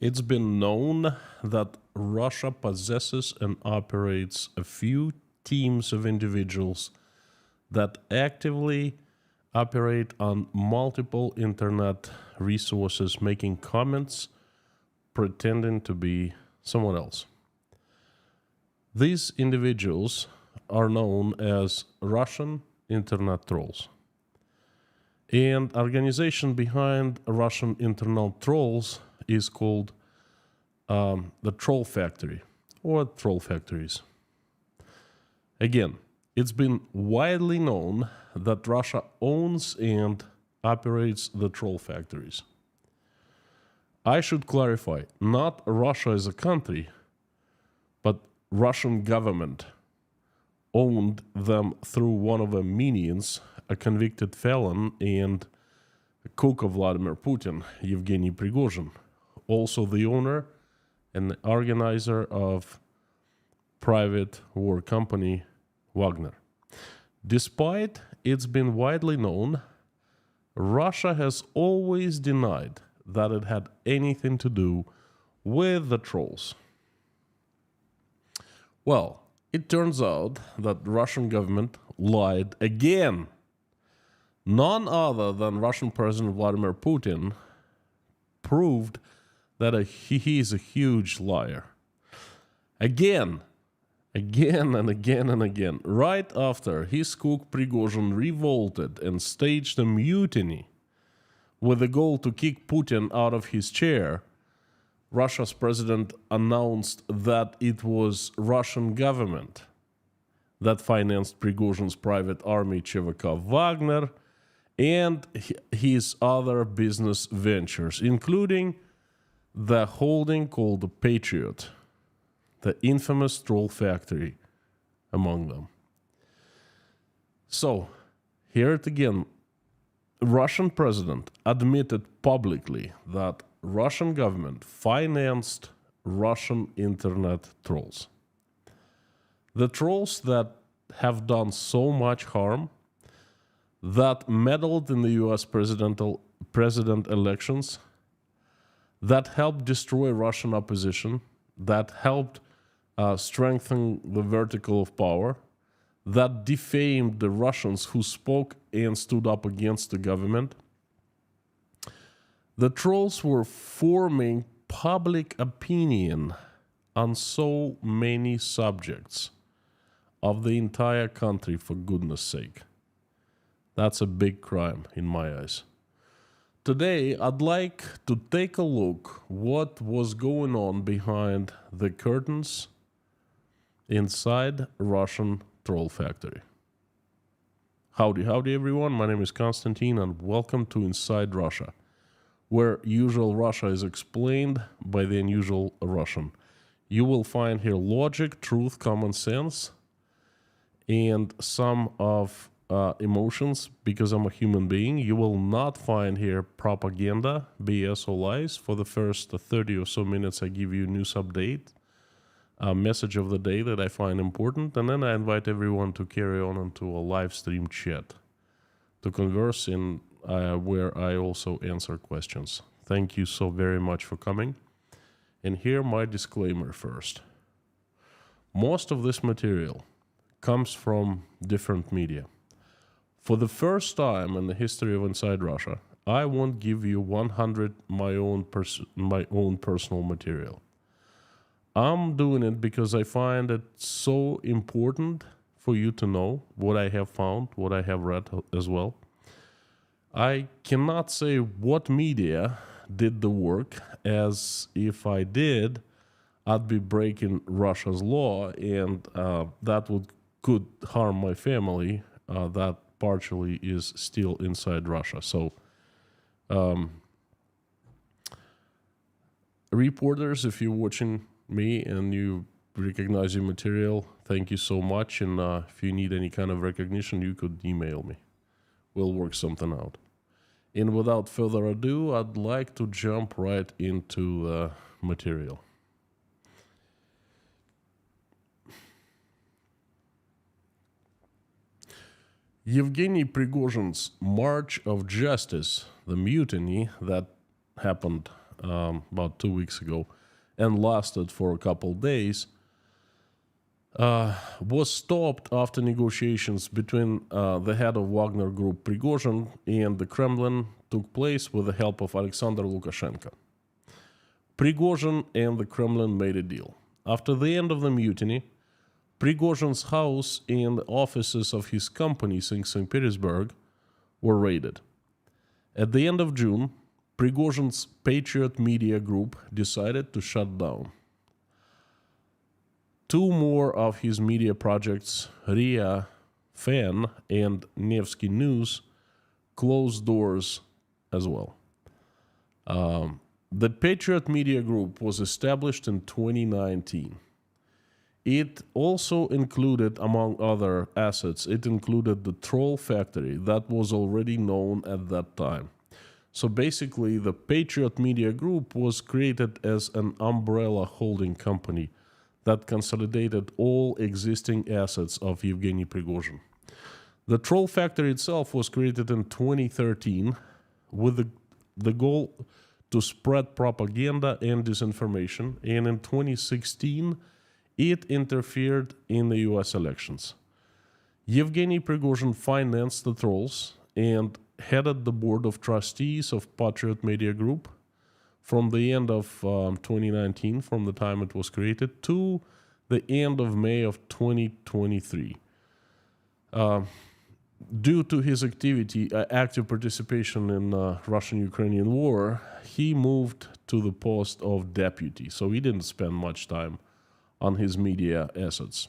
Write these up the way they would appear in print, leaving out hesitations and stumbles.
It's been known that Russia possesses and operates a few teams of individuals that actively operate on multiple internet resources, making comments pretending to be someone else. These individuals are known as Russian internet trolls. And organization behind Russian internet trolls is called the Troll Factory or Troll Factories. Again, it's been widely known that Russia owns and operates the troll factories. I should clarify, not Russia as a country, but Russian government owned them through one of the minions, a convicted felon and cook of Vladimir Putin, Yevgeny Prigozhin, also the owner and the organizer of private war company Wagner. Despite it's been widely known, Russia has always denied that it had anything to do with the trolls. Well, it turns out that the Russian government lied again. None other than Russian President Vladimir Putin proved that he is a huge liar. Again and again, right after his cook Prigozhin revolted and staged a mutiny with the goal to kick Putin out of his chair, Russia's president announced that it was Russian government that financed Prigozhin's private army ЧВК Wagner and his other business ventures, including the holding called the Patriot, the infamous troll factory among them. So, here it again, Russian president admitted publicly that Russian government financed Russian internet trolls. The trolls that have done so much harm, that meddled in the US president elections, that helped destroy Russian opposition, that helped strengthen the vertical of power, that defamed the Russians who spoke and stood up against the government. The trolls were forming public opinion on so many subjects of the entire country, for goodness sake. That's a big crime in my eyes. Today, I'd like to take a look what was going on behind the curtains inside Russian troll factory. Howdy everyone, my name is Konstantin and welcome to Inside Russia, where usual Russia is explained by the unusual Russian. You will find here logic, truth, common sense, and some of emotions, because I'm a human being. You will not find here propaganda, BS or lies. For the first 30 or so minutes I give you a news update, a message of the day that I find important, and then I invite everyone to carry on into a live stream chat to converse in where I also answer questions. Thank you so very much for coming. And here my disclaimer first. Most of this material comes from different media. For the first time in the history of Inside Russia, I won't give you 100 my own personal material. I'm doing it because I find it so important for you to know what I have found, what I have read as well. I cannot say what media did the work, as if I did, I'd be breaking Russia's law, and that could harm my family. That partially is still inside Russia. So, reporters, if you're watching me and you recognize your material, thank you so much. And if you need any kind of recognition, you could email me. We'll work something out. And without further ado, I'd like to jump right into the material. Yevgeny Prigozhin's March of Justice, the mutiny that happened about 2 weeks ago and lasted for a couple days, was stopped after negotiations between the head of Wagner Group, Prigozhin, and the Kremlin took place with the help of Alexander Lukashenko. Prigozhin and the Kremlin made a deal. After the end of the mutiny, Prigozhin's house and the offices of his companies in St. Petersburg were raided. At the end of June, Prigozhin's Patriot Media Group decided to shut down. 2 more of his media projects, RIA, FAN, and Nevsky News, closed doors as well. The Patriot Media Group was established in 2019. It also included, among other assets, it included the Troll Factory that was already known at that time. So basically, the Patriot Media Group was created as an umbrella holding company that consolidated all existing assets of Yevgeny Prigozhin. The Troll Factory itself was created in 2013 with the goal to spread propaganda and disinformation, and in 2016, it interfered in the US elections. Yevgeny Prigozhin financed the trolls and headed the board of trustees of Patriot Media Group from the end of 2019, from the time it was created, to the end of May of 2023. Due to his active participation in Russian-Ukrainian war, he moved to the post of deputy, so he didn't spend much time on his media assets.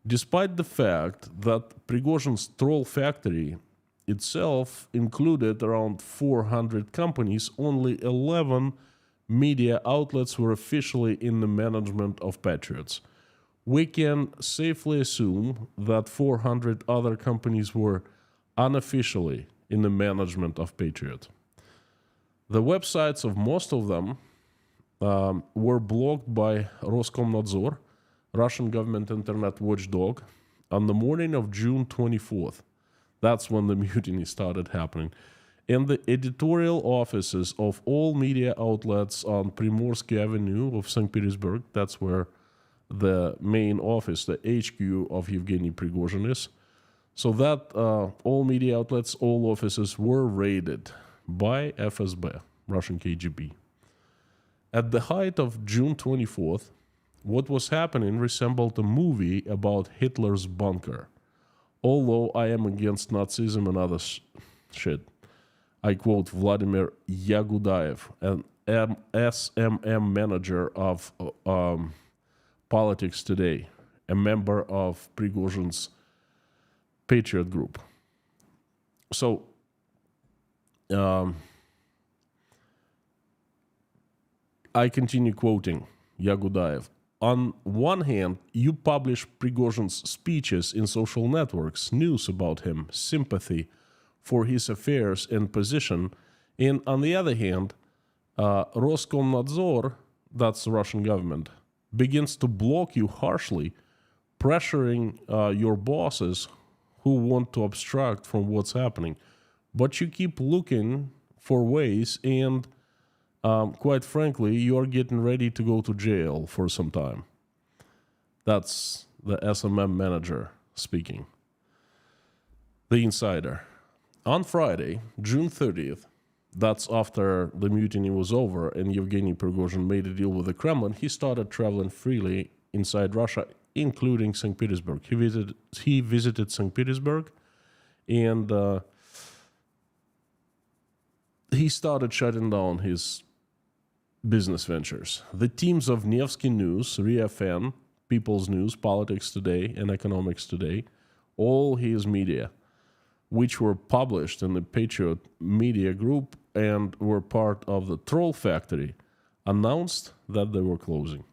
Despite the fact that Prigozhin's Troll Factory itself included around 400 companies, only 11 media outlets were officially in the management of Patriots. We can safely assume that 400 other companies were unofficially in the management of Patriot. The websites of most of them were blocked by Roskomnadzor, Russian government internet watchdog, on the morning of June 24th. That's when the mutiny started happening. And the editorial offices of all media outlets on Primorsky Avenue of St. Petersburg, that's where the main office, the HQ of Yevgeny Prigozhin is. So that all media outlets, all offices were raided by FSB, Russian KGB. At the height of June 24th, what was happening resembled a movie about Hitler's bunker. Although I am against Nazism and other shit, I quote Vladimir Yagudayev, an SMM manager of Politics Today, a member of Prigozhin's Patriot Group. So, I continue quoting Yagudayev. On one hand, you publish Prigozhin's speeches in social networks, news about him, sympathy for his affairs and position, and on the other hand, Roskomnadzor, that's the Russian government, begins to block you harshly, pressuring your bosses who want to obstruct from what's happening. But you keep looking for ways, and quite frankly, you're getting ready to go to jail for some time. That's the SMM manager speaking. The insider. On Friday, June 30th, that's after the mutiny was over and Yevgeny Prigozhin made a deal with the Kremlin, he started traveling freely inside Russia, including St. Petersburg. He visited St. Petersburg, and he started shutting down his business ventures. The teams of Nevsky News, RIA FAN, People's News, Politics Today, and Economics Today, all his media, which were published in the Patriot Media Group and were part of the Troll Factory, announced that they were closing.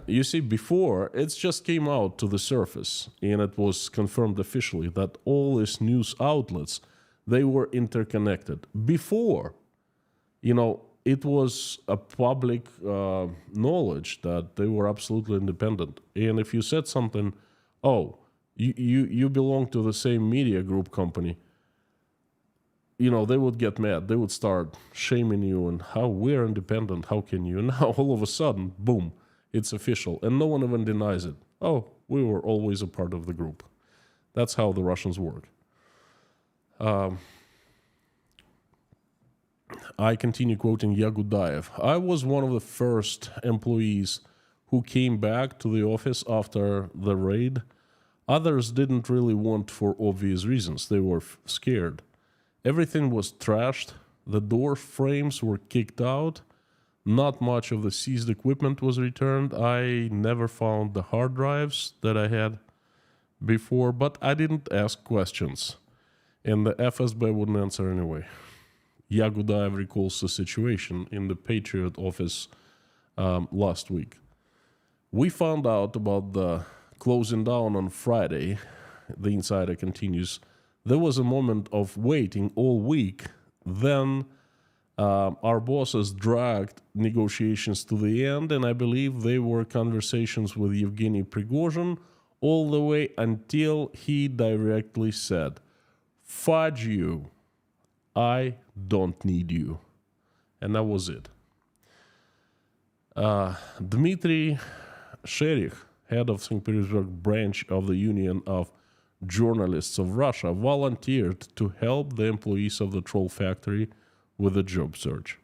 You see, before, it just came out to the surface, and it was confirmed officially that all these news outlets, they were interconnected. Before, it was a public knowledge that they were absolutely independent. And if you said something, oh, you belong to the same media group company, they would get mad. They would start shaming you and how we're independent. How can you? And now all of a sudden, boom, it's official. And no one even denies it. Oh, we were always a part of the group. That's how the Russians work. I continue quoting Yagudayev. I was one of the first employees who came back to the office after the raid. Others didn't really want for obvious reasons. They were scared. Everything was trashed. The door frames were kicked out. Not much of the seized equipment was returned. I never found the hard drives that I had before, but I didn't ask questions. And the FSB wouldn't answer anyway. Yagudayev recalls the situation in the Patriot office last week. We found out about the closing down on Friday. The insider continues. There was a moment of waiting all week. Then our bosses dragged negotiations to the end, and I believe they were conversations with Yevgeny Prigozhin all the way until he directly said, "Fudge you. I don't need you." And that was it. Dmitry Sherikh, head of St. Petersburg branch of the Union of Journalists of Russia, volunteered to help the employees of the troll factory with the job search.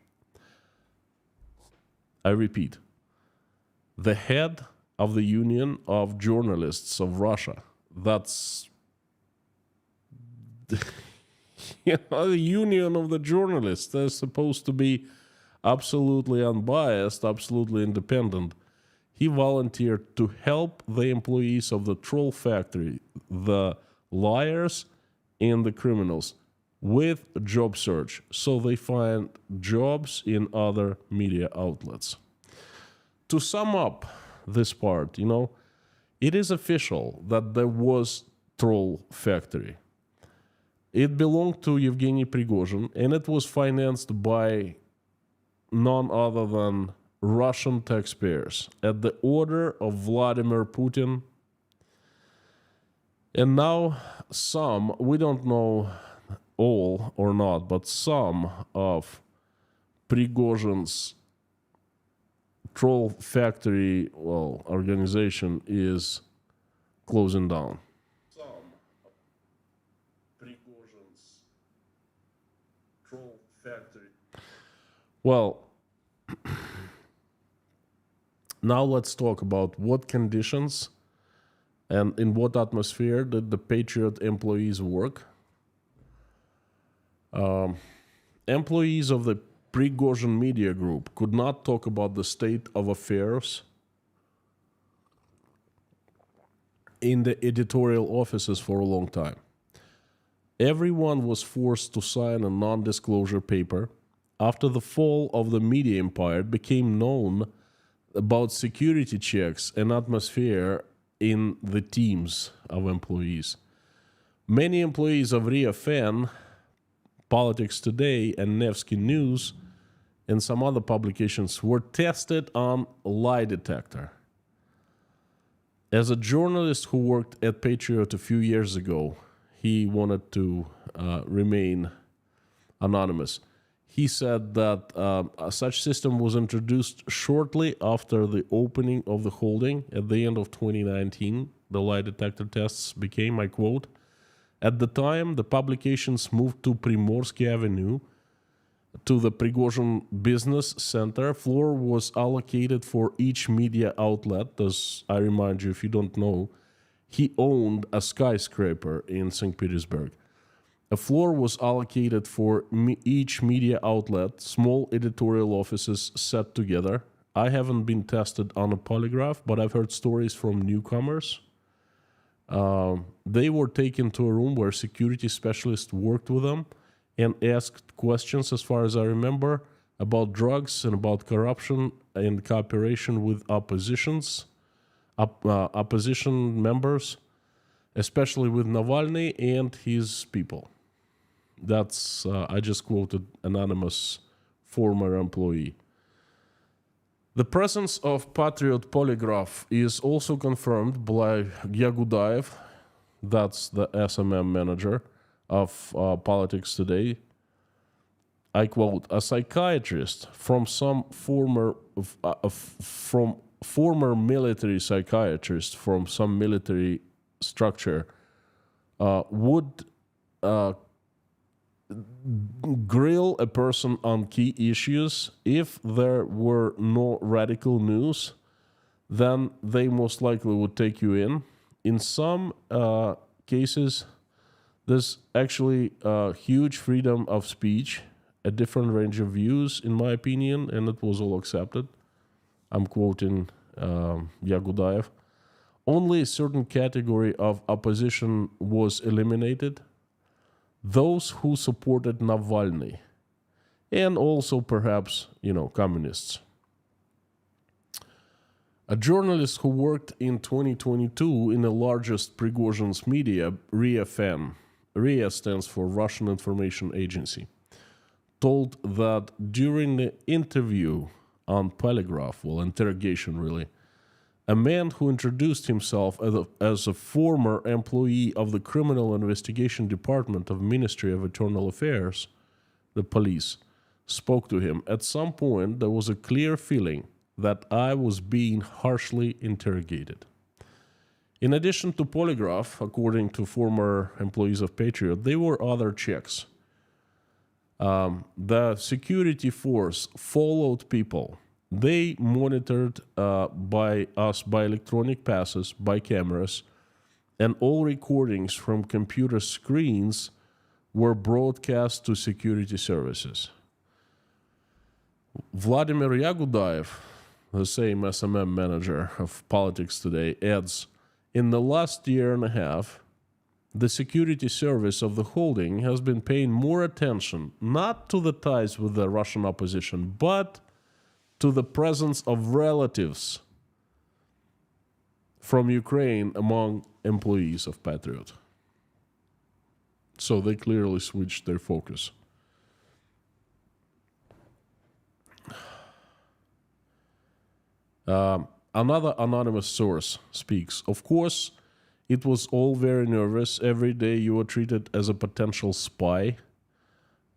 I repeat, the head of the Union of Journalists of Russia, that's the union of the journalists. They're supposed to be absolutely unbiased, absolutely independent. He volunteered to help the employees of the troll factory, the liars and the criminals, with job search, so they find jobs in other media outlets. To sum up this part, it is official that there was troll factory. It belonged to Yevgeny Prigozhin, and it was financed by none other than Russian taxpayers at the order of Vladimir Putin. And now some, we don't know all or not, but some of Prigozhin's troll factory, organization is closing down. Some of Prigozhin's troll factory. Well, now let's talk about what conditions and in what atmosphere did the Patriot employees work. Employees of the Prigozhin Media Group could not talk about the state of affairs in the editorial offices for a long time. Everyone was forced to sign a non-disclosure paper. After the fall of the media empire, it became known about security checks and atmosphere in the teams of employees. Many employees of RIA Fan, Politics Today, and Nevsky News, and some other publications were tested on lie detector. As a journalist who worked at Patriot a few years ago, he wanted to remain anonymous. He said that such system was introduced shortly after the opening of the holding at the end of 2019. The lie detector tests became, I quote, "At the time, the publications moved to Primorsky Avenue to the Prigozhin Business Center. Floor was allocated for each media outlet." As I remind you, if you don't know, he owned a skyscraper in St. Petersburg. A floor was allocated for each media outlet, small editorial offices set together. I haven't been tested on a polygraph, but I've heard stories from newcomers. They were taken to a room where security specialists worked with them and asked questions, as far as I remember, about drugs and about corruption and cooperation with opposition members, especially with Navalny and his people. That's, I just quoted anonymous former employee. The presence of Patriot polygraph is also confirmed by Yagudayev, that's the SMM manager of Politics Today, I quote, a psychiatrist from former military psychiatrist from some military structure would grill a person on key issues. If there were no radical news, then they most likely would take you in. In some cases, there's actually huge freedom of speech, a different range of views, in my opinion, and it was all accepted. I'm quoting Yagudayev. Only a certain category of opposition was eliminated, those who supported Navalny, and also perhaps, communists. A journalist who worked in 2022 in the largest Prigozhin's media, RIA stands for Russian Information Agency, told that during the interview on polygraph, interrogation really, a man who introduced himself as a former employee of the Criminal Investigation Department of Ministry of Internal Affairs, the police, spoke to him. At some point, there was a clear feeling that I was being harshly interrogated. In addition to polygraph, according to former employees of Patriot, there were other checks. The security force followed people. They monitored by electronic passes, by cameras, and all recordings from computer screens were broadcast to security services. Vladimir Yagudayev, the same SMM manager of Politics Today, adds, in the last year and a half, the security service of the holding has been paying more attention not to the ties with the Russian opposition, but to the presence of relatives from Ukraine among employees of Patriot. So they clearly switched their focus. Another anonymous source speaks. Of course, it was all very nervous. Every day you were treated as a potential spy.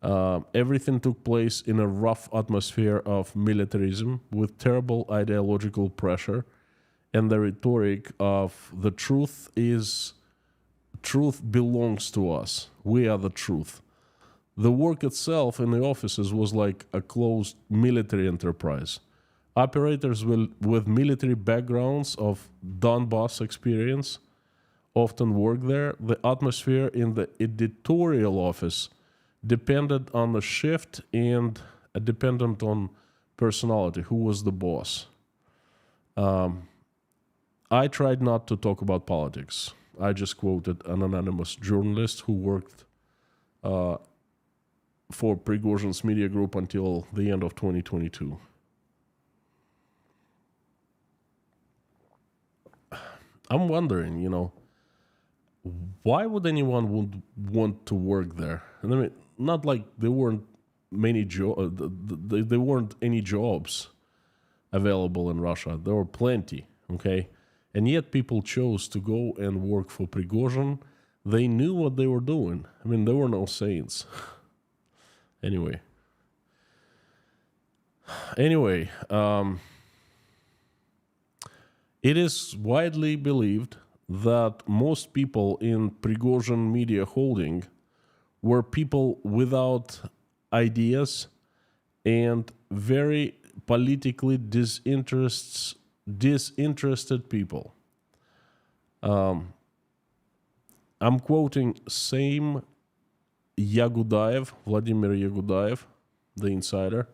Everything took place in a rough atmosphere of militarism with terrible ideological pressure and the rhetoric of the truth belongs to us. We are the truth. The work itself in the offices was like a closed military enterprise. Operators with military backgrounds of Donbass experience often work there. The atmosphere in the editorial office depended on the shift and dependent on personality, who was the boss. I tried not to talk about politics. I just quoted an anonymous journalist who worked for Prigozhin's media group until the end of 2022. I'm wondering, why would anyone want to work there? And I mean, not like there weren't there weren't any jobs available in Russia. There were plenty, okay? And yet people chose to go and work for Prigozhin. They knew what they were doing. I mean, there were no saints. Anyway, it is widely believed that most people in Prigozhin Media Holding were people without ideas and very politically disinterested people. I'm quoting same Yagudayev, Vladimir Yagudayev, the insider.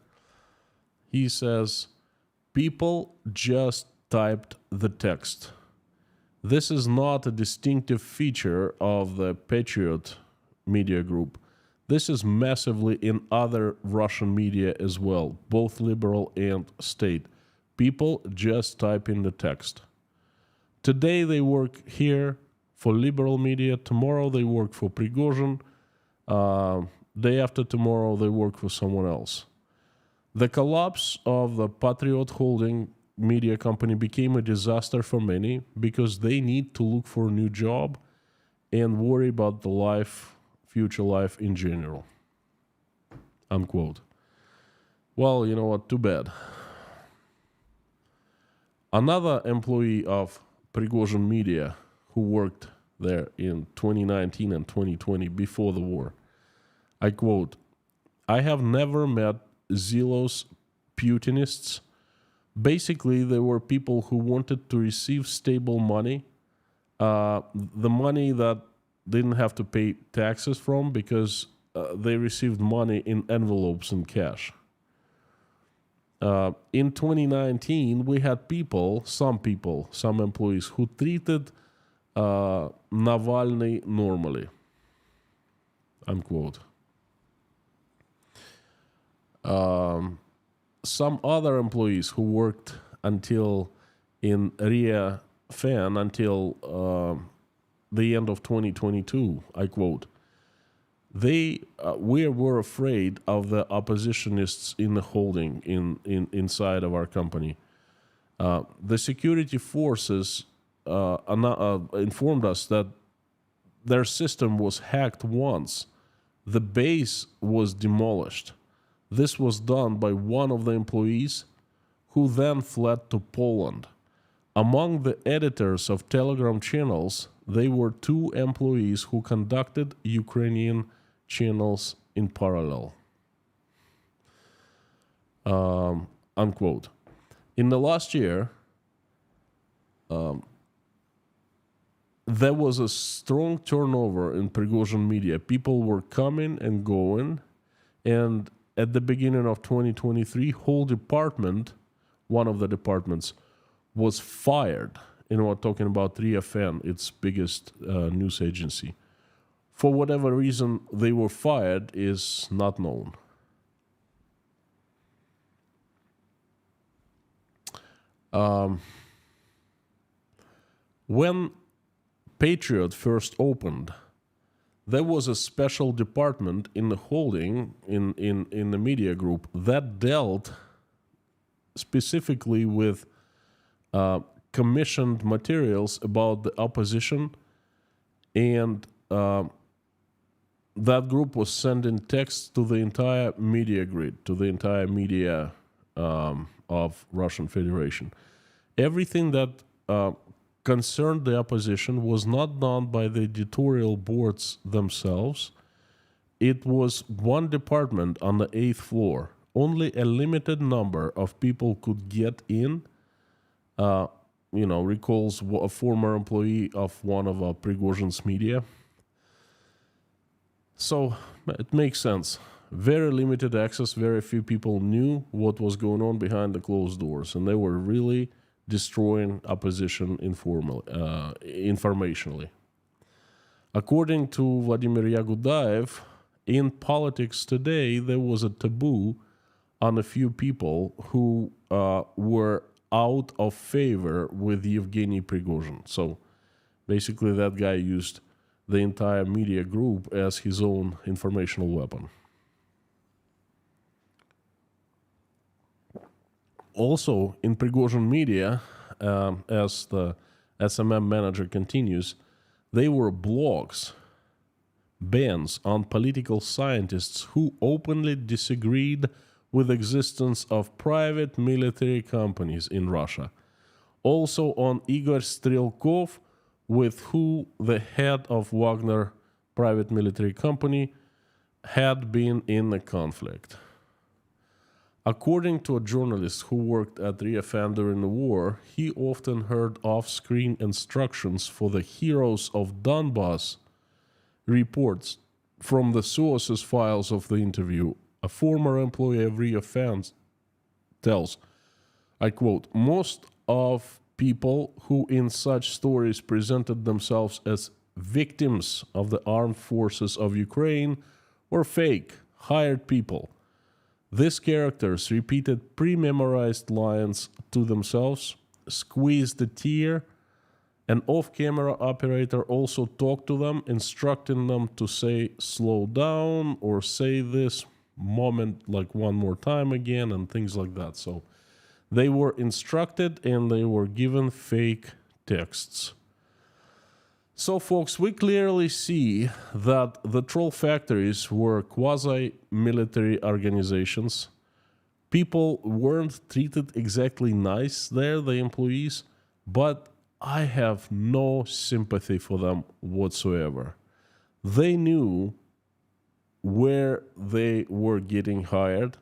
He says, people just typed the text. This is not a distinctive feature of the Patriot media group. This is massively in other Russian media as well, both liberal and state. People just type in the text. Today they work here for liberal media. Tomorrow they work for Prigozhin. Day after tomorrow they work for someone else. The collapse of the Patriot Holding media company became a disaster for many because they need to look for a new job and worry about the future life in general. unquote. Well, you know what? Too bad. Another employee of Prigozhin Media who worked there in 2019 and 2020 before the war, I quote, "I have never met zealous Putinists. Basically, they were people who wanted to receive stable money, the money that didn't have to pay taxes from because they received money in envelopes and cash. In 2019, we had some employees who treated Navalny normally," unquote. Some other employees who worked until in RIA Fan until the end of 2022, I quote, we were afraid of the oppositionists in the holding inside of our company. The security forces informed us that their system was hacked once. The base was demolished. This was done by one of the employees who then fled to Poland. Among the editors of Telegram channels, they were 2 employees who conducted Ukrainian channels in parallel. Unquote. In the last year, there was a strong turnover in Prigozhin Media. People were coming and going, and at the beginning of 2023, whole department, one of the departments, was fired. We're talking about RIA-Fan, its biggest news agency. For whatever reason they were fired is not known. When Patriot first opened, there was a special department in the holding, in the media group, that dealt specifically with commissioned materials about the opposition, and that group was sending texts to the entire media grid, to the entire media of Russian Federation. Everything that concerned the opposition was not done by the editorial boards themselves. It was one department on the 8th floor. Only a limited number of people could get in. Recalls a former employee of one of Prigozhin's media. So it makes sense. Very limited access. Very few people knew what was going on behind the closed doors, and they were really destroying opposition informationally. According to Vladimir Yagudaev, in politics today, there was a taboo on a few people who were out of favor with Yevgeny Prigozhin. So basically that guy used the entire media group as his own informational weapon. Also, in Prigozhin Media, as the SMM manager continues, they were blogs, bans on political scientists who openly disagreed with existence of private military companies in Russia. Also on Igor Strelkov, with who the head of Wagner private military company had been in a conflict. According to a journalist who worked at RIA-Fan during the war, he often heard off-screen instructions for the Heroes of Donbass reports from the sources files of the interview. A former employee of RIA-Fan tells, I quote, "Most of people who in such stories presented themselves as victims of the armed forces of Ukraine were fake, hired people. These characters repeated pre-memorized lines to themselves, squeezed a tear. An off-camera operator also talked to them, instructing them to say slow down or say this moment like one more time again and things like that." So they were instructed and they were given fake texts. So, folks, we clearly see that the troll factories were quasi-military organizations. People weren't treated exactly nice there, the employees, but I have no sympathy for them whatsoever. They knew where they were getting hired.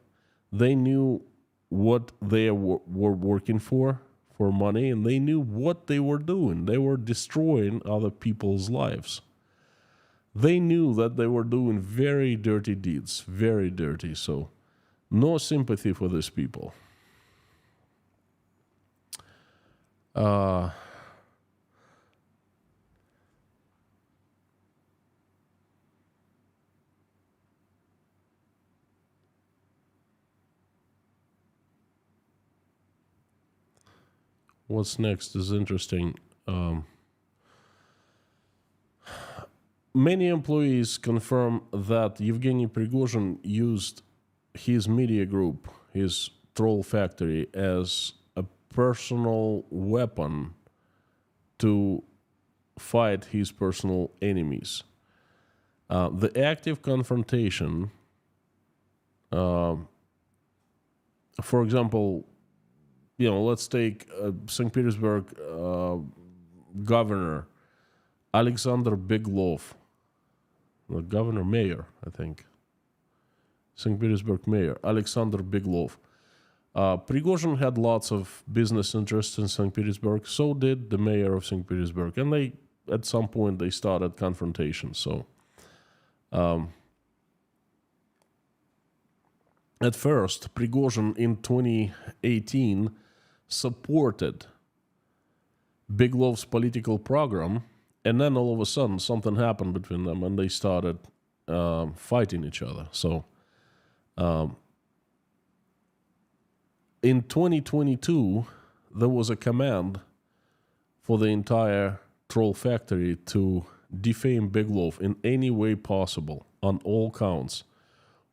They knew what they were working for money, and they knew what they were doing. They were destroying other people's lives. They knew that they were doing very dirty deeds, very dirty. So, no sympathy for these people. What's next is interesting. Many employees confirm that Yevgeny Prigozhin used his media group, his troll factory, as a personal weapon to fight his personal enemies. The active confrontation, for example, let's take St. Petersburg governor Alexander Beglov, the mayor, I think. St. Petersburg mayor Alexander Beglov. Prigozhin had lots of business interests in St. Petersburg. So did the mayor of St. Petersburg, and at some point they started confrontation. So, at first, Prigozhin in 2018 supported Beglov's political program, and then all of a sudden something happened between them, and they started fighting each other. So, in 2022, there was a command for the entire troll factory to defame Beglov in any way possible on all counts,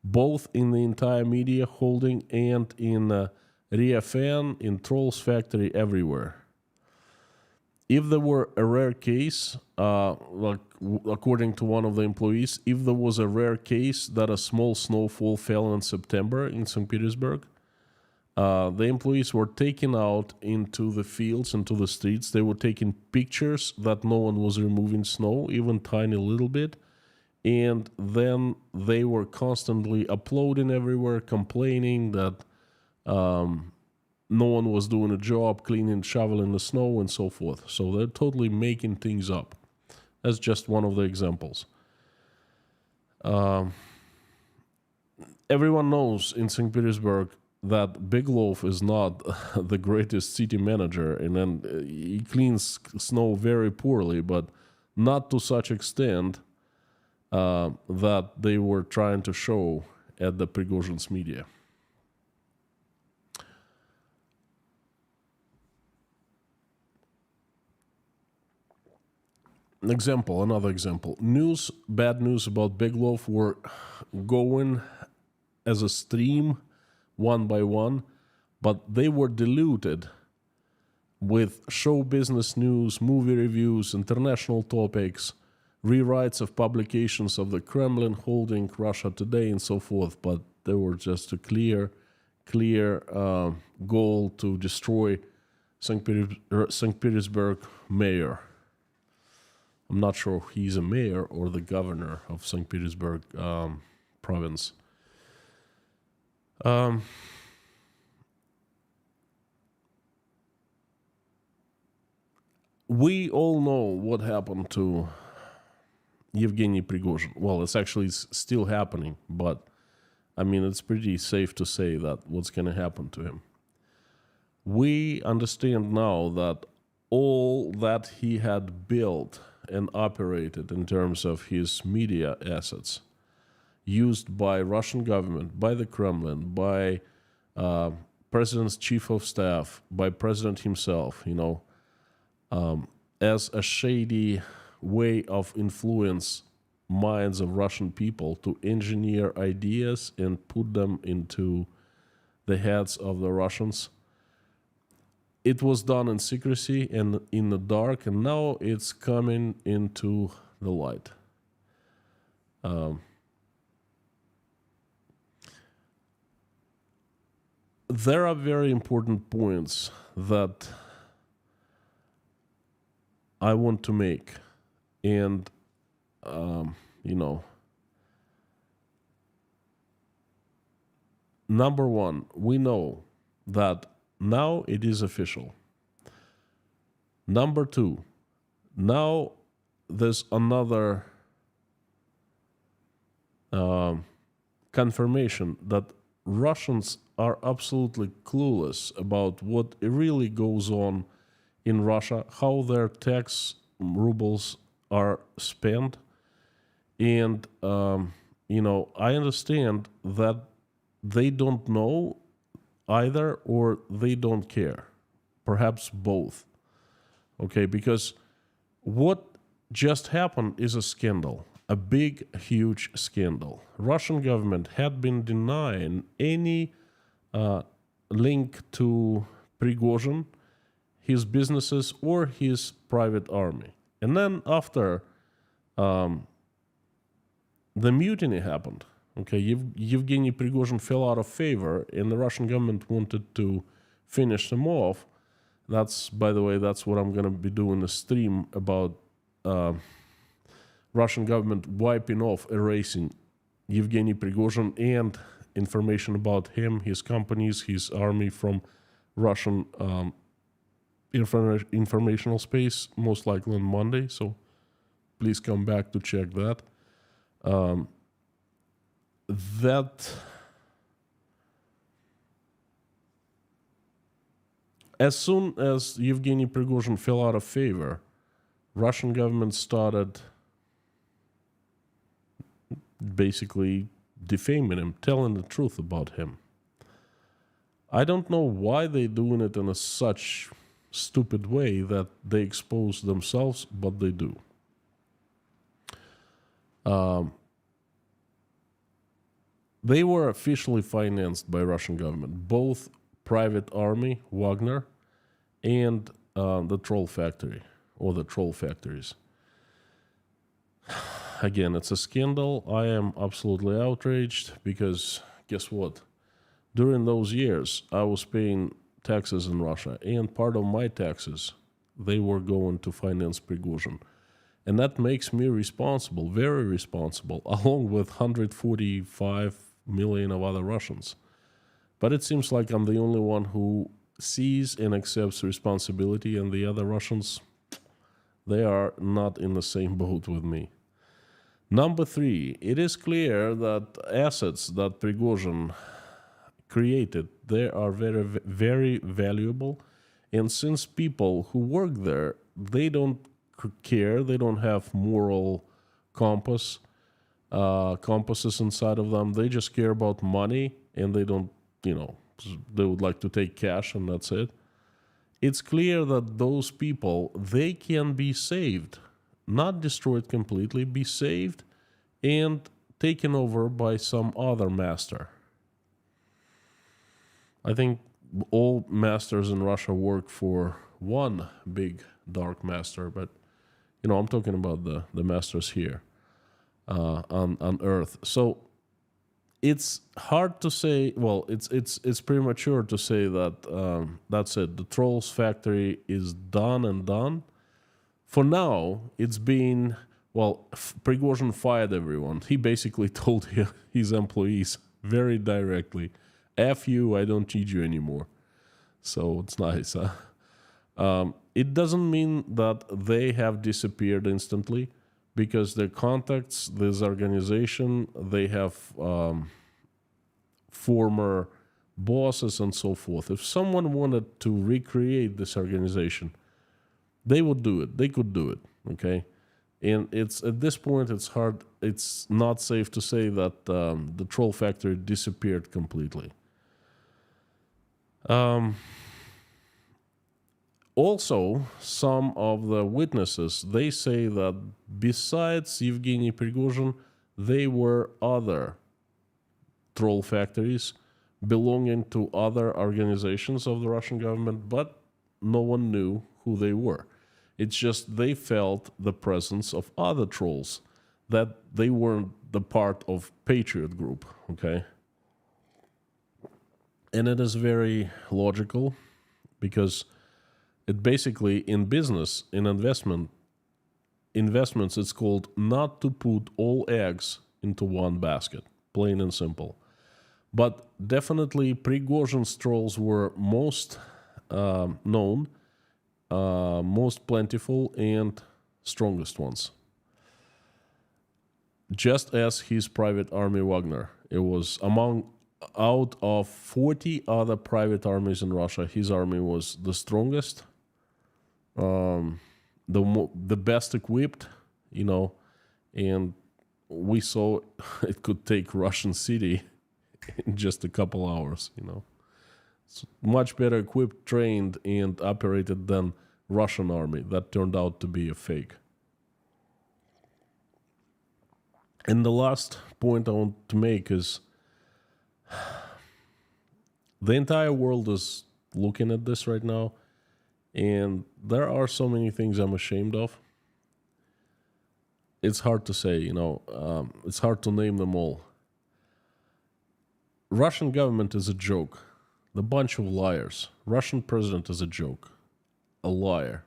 both in the entire media holding and in Riafan, in Trolls Factory, everywhere. If there were a rare case, according to one of the employees, if there was a rare case that a small snowfall fell in September in St. Petersburg, the employees were taken out into the fields, into the streets. They were taking pictures that no one was removing snow, even tiny little bit. And then they were constantly uploading everywhere, complaining that no one was doing a job, cleaning, shoveling the snow, and so forth. So they're totally making things up. That's just one of the examples. Everyone knows in St. Petersburg that Beglov is not the greatest city manager, and then he cleans snow very poorly, but not to such extent that they were trying to show at the Prigozhin's media. Another example. Bad news about Beglov were going as a stream one by one, but they were diluted with show business news, movie reviews, international topics, rewrites of publications of the Kremlin holding Russia Today, and so forth. But they were just a clear goal to destroy St. Petersburg mayor. I'm not sure if he's a mayor or the governor of St. Petersburg province. We all know what happened to Yevgeny Prigozhin. Well, it's actually still happening, but I mean, it's pretty safe to say that what's going to happen to him. We understand now that all that he had built and operated in terms of his media assets used by Russian government, by the Kremlin, by President's chief of staff, by President himself, as a shady way of influence minds of Russian people to engineer ideas and put them into the heads of the Russians. it was done in secrecy and in the dark, and now it's coming into the light. There are very important points that I want to make. And, number one, we know that now it is official. Number two, now there's another confirmation that Russians are absolutely clueless about what really goes on in Russia, how their tax rubles are spent. And, I understand that they don't know either, or they don't care. Perhaps both. Okay, because what just happened is a scandal, a big, huge scandal. Russian government had been denying any link to Prigozhin, his businesses, or his private army. And then after the mutiny happened, okay, Yevgeny Prigozhin fell out of favor, and the Russian government wanted to finish him off. That's, by the way, that's what I'm going to be doing a stream about Russian government wiping off, erasing Yevgeny Prigozhin and information about him, his companies, his army from Russian informational space, most likely on Monday. So please come back to check that. As soon as Yevgeny Prigozhin fell out of favor, Russian government started basically defaming him, telling the truth about him. I don't know why they're doing it in such stupid way that they expose themselves, but they do. They were officially financed by Russian government, both private army, Wagner, and the troll factory, or the troll factories. Again, it's a scandal. I am absolutely outraged because guess what? During those years, I was paying taxes in Russia, and part of my taxes, they were going to finance Prigozhin. And that makes me responsible, very responsible, along with 145 million of other Russians. But it seems like I'm the only one who sees and accepts responsibility, and the other Russians, they are not in the same boat with me. Number three, it is clear that assets that Prigozhin created, they are very, very valuable. And since people who work there, they don't care, they don't have moral compasses inside of them, they just care about money, and they don't, they would like to take cash, and that's it. It's clear that those people, they can be saved, not destroyed completely, be saved and taken over by some other master. I think all masters in Russia work for one big dark master, but I'm talking about the masters here on Earth. So it's hard to say. Well, it's premature to say that that's it. The Trolls factory is done and done. For now, it's been, Prigozhin fired everyone. He basically told his employees very directly, F you, I don't need you anymore. So it's nice, huh? It doesn't mean that they have disappeared instantly, because their contacts, this organization, they have former bosses and so forth. If someone wanted to recreate this organization, they would do it. They could do it, okay? And it's at this point, it's hard. It's not safe to say that the troll factory disappeared completely. Also, some of the witnesses, they say that besides Yevgeny Prigozhin, they were other troll factories belonging to other organizations of the Russian government, but no one knew who they were. It's just they felt the presence of other trolls, that they weren't the part of Patriot group, okay? And it is very logical, because it basically, in business, in investments, it's called not to put all eggs into one basket, plain and simple. But definitely Prigozhin's trolls were most known, most plentiful, and strongest ones. Just as his private army Wagner. It was out of 40 other private armies in Russia, his army was the strongest, the best equipped, and we saw it could take Russian city in just a couple hours, It's much better equipped, trained, and operated than Russian army. That turned out to be a fake. And the last point I want to make is the entire world is looking at this right now, and there are so many things I'm ashamed of. It's hard to say, it's hard to name them all. Russian government is a joke. The bunch of liars. Russian president is a joke. A liar.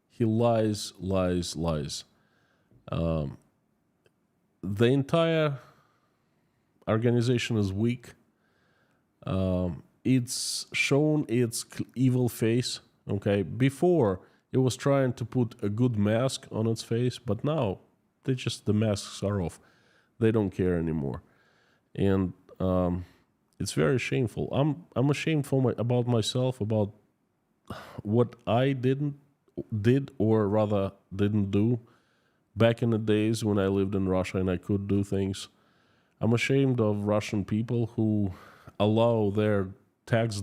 He lies, lies, lies. The entire organization is weak. It's shown its evil face. Okay, before it was trying to put a good mask on its face, but now the masks are off. They don't care anymore, and it's very shameful. I'm ashamed about myself, about what I did or rather didn't do back in the days when I lived in Russia and I could do things. I'm ashamed of Russian people who allow their tax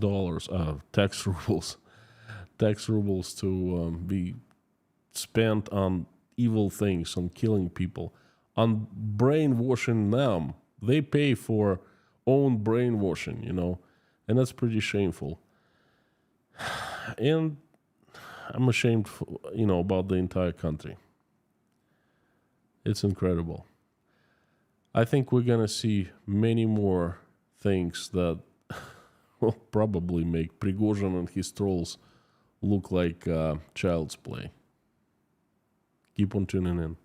rubles to be spent on evil things, on killing people, on brainwashing them. They pay for own brainwashing, and that's pretty shameful. And I'm ashamed, about the entire country. It's incredible. I think we're gonna see many more things that will probably make Prigozhin and his trolls look like child's play. Keep on tuning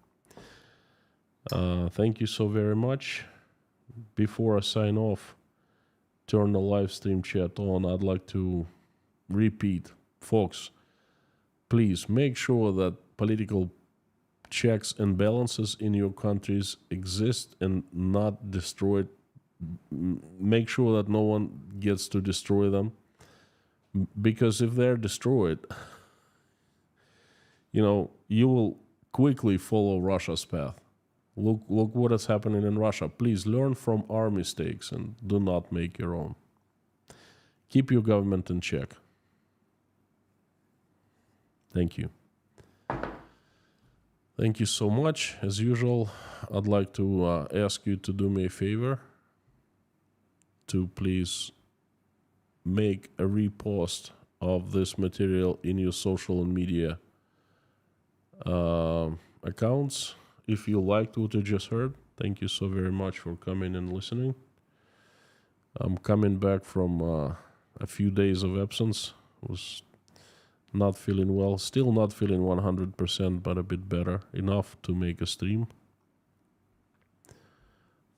in. Thank you so very much. Before I sign off, turn the live stream chat on. I'd like to repeat, folks, please make sure that political checks and balances in your countries exist and not destroyed. Make sure that no one gets to destroy them, because if they're destroyed, you will quickly follow Russia's path. Look what is happening in Russia. Please learn from our mistakes and do not make your own. Keep your government in check. Thank you. Thank you so much. As usual, I'd like to ask you to do me a favor, to please make a repost of this material in your social and media accounts. If you liked what you just heard, thank you so very much for coming and listening. I'm coming back from a few days of absence. Was not feeling well, still not feeling 100%, but a bit better, enough to make a stream.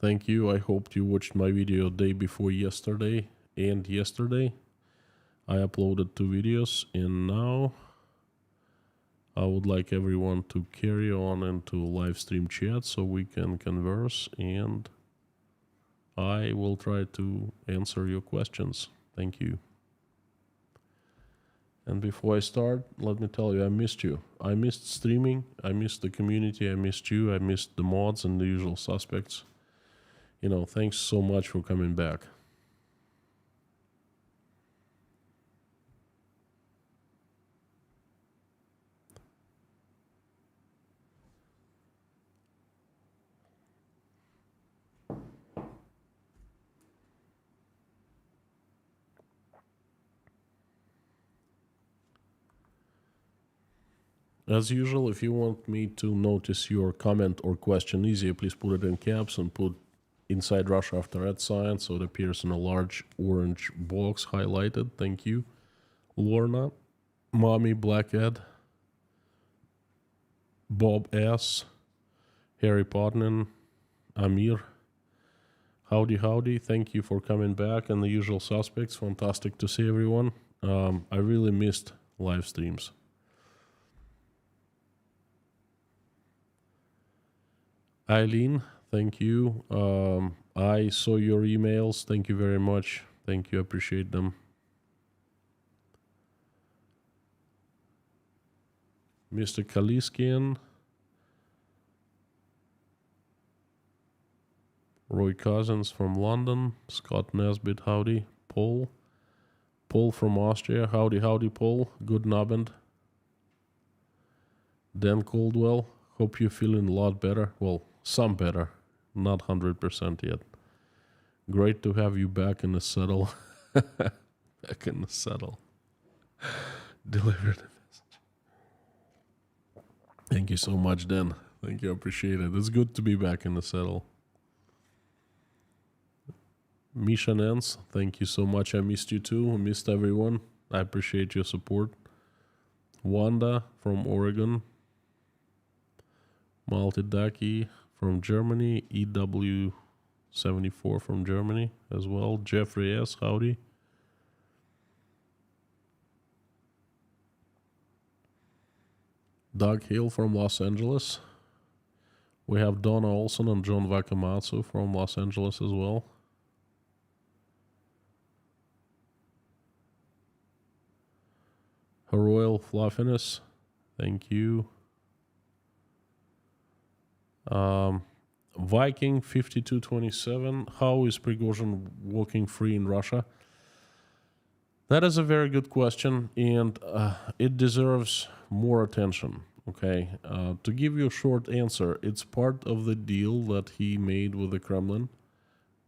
Thank you. I hope you watched my video day before yesterday and yesterday. I uploaded 2 videos, and now I would like everyone to carry on into live stream chat so we can converse, and I will try to answer your questions. Thank you. And before I start, let me tell you, I missed you. I missed streaming, I missed the community, I missed you, I missed the mods and the usual suspects. Thanks so much for coming back. As usual, if you want me to notice your comment or question easier, please put it in caps and put Inside Russia after @ so it appears in a large orange box highlighted. Thank you. Lorna, Mommy, Black Ed, Bob S., Harry Podnin, Amir, howdy, howdy. Thank you for coming back, and the usual suspects. Fantastic to see everyone. I really missed live streams. Eileen, thank you. I saw your emails. Thank you very much. Thank you. Appreciate them. Mr. Kaliskian, Roy Cousins from London, Scott Nesbitt, howdy. Paul from Austria, howdy, howdy, Paul. Good Abend. Dan Caldwell, hope you're feeling a lot better. Well, some better, not 100% yet. Great to have you back in the saddle. Back in the saddle. Delivered the message. Thank you so much, Dan. Thank you, I appreciate it. It's good to be back in the saddle. Misha Nance, thank you so much. I missed you too. I missed everyone. I appreciate your support. Wanda from Oregon. Maltidaki from Germany. EW74 from Germany as well. Jeffrey S., howdy. Doug Hill from Los Angeles. We have Donna Olson and John Wakamatsu from Los Angeles as well. Her Royal Fluffiness, thank you. Viking 5227, how is Prigozhin walking free in Russia? That is a very good question, and it deserves more attention, okay? To give you a short answer, it's part of the deal that he made with the Kremlin.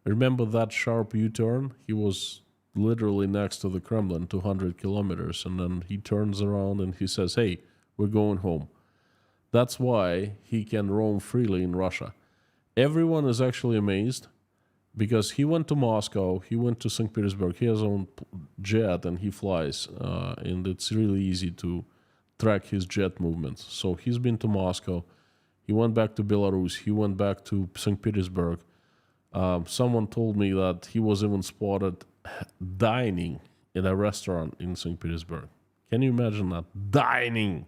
Remember that sharp U-turn? He was literally next to the Kremlin, 200 kilometers, and then he turns around and he says, hey, we're going home. That's why he can roam freely in Russia. Everyone is actually amazed because he went to Moscow, he went to St. Petersburg, he has his own jet and he flies, and it's really easy to track his jet movements. So he's been to Moscow, he went back to Belarus, he went back to St. Petersburg. Someone told me that he was even spotted dining in a restaurant in St. Petersburg. Can you imagine that? Dining!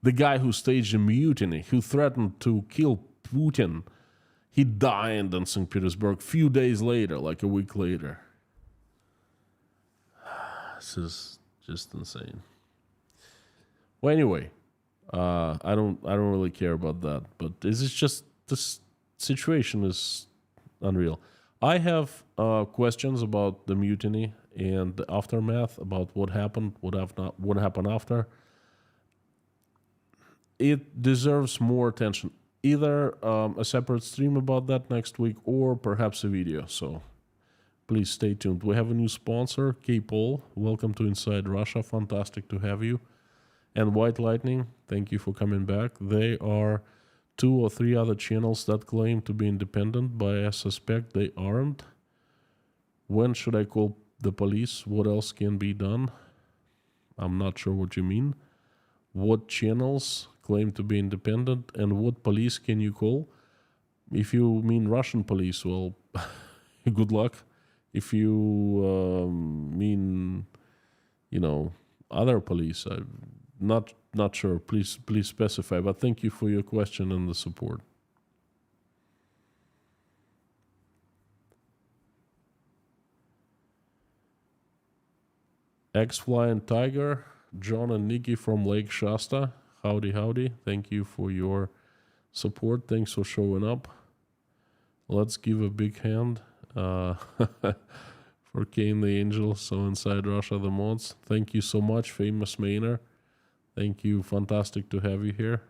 The guy who staged a mutiny, who threatened to kill Putin, he dined in St. Petersburg a few days later, like a week later. This is just insane. Well, anyway, I don't really care about that, but this situation is unreal. I have questions about the mutiny and the aftermath, about what happened, what happened after. It deserves more attention. Either a separate stream about that next week or perhaps a video. So please stay tuned. We have a new sponsor, K-Pol. Welcome to Inside Russia. Fantastic to have you. And White Lightning, thank you for coming back. They are 2 or 3 other channels that claim to be independent, but I suspect they aren't. When should I call the police? What else can be done? I'm not sure what you mean. What channels claim to be independent and what police can you call? If you mean Russian police, well, good luck. If you mean, other police, I'm not sure. Please specify. But thank you for your question and the support. X-Flying Tiger, John and Nikki from Lake Shasta. Howdy, howdy. Thank you for your support. Thanks for showing up. Let's give a big hand for Kane the Angel, so Inside Russia the mods. Thank you so much, Famous Mainer. Thank you. Fantastic to have you here.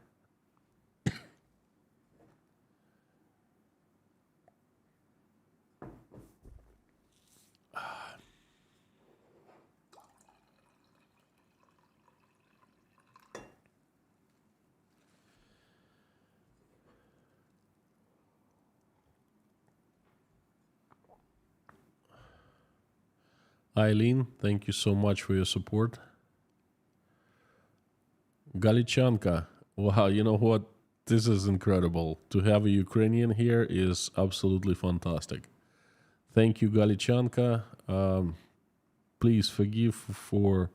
Eileen, thank you so much for your support. Galichanka, wow, you know what? This is incredible. To have a Ukrainian here is absolutely fantastic. Thank you, Galichanka. Please forgive for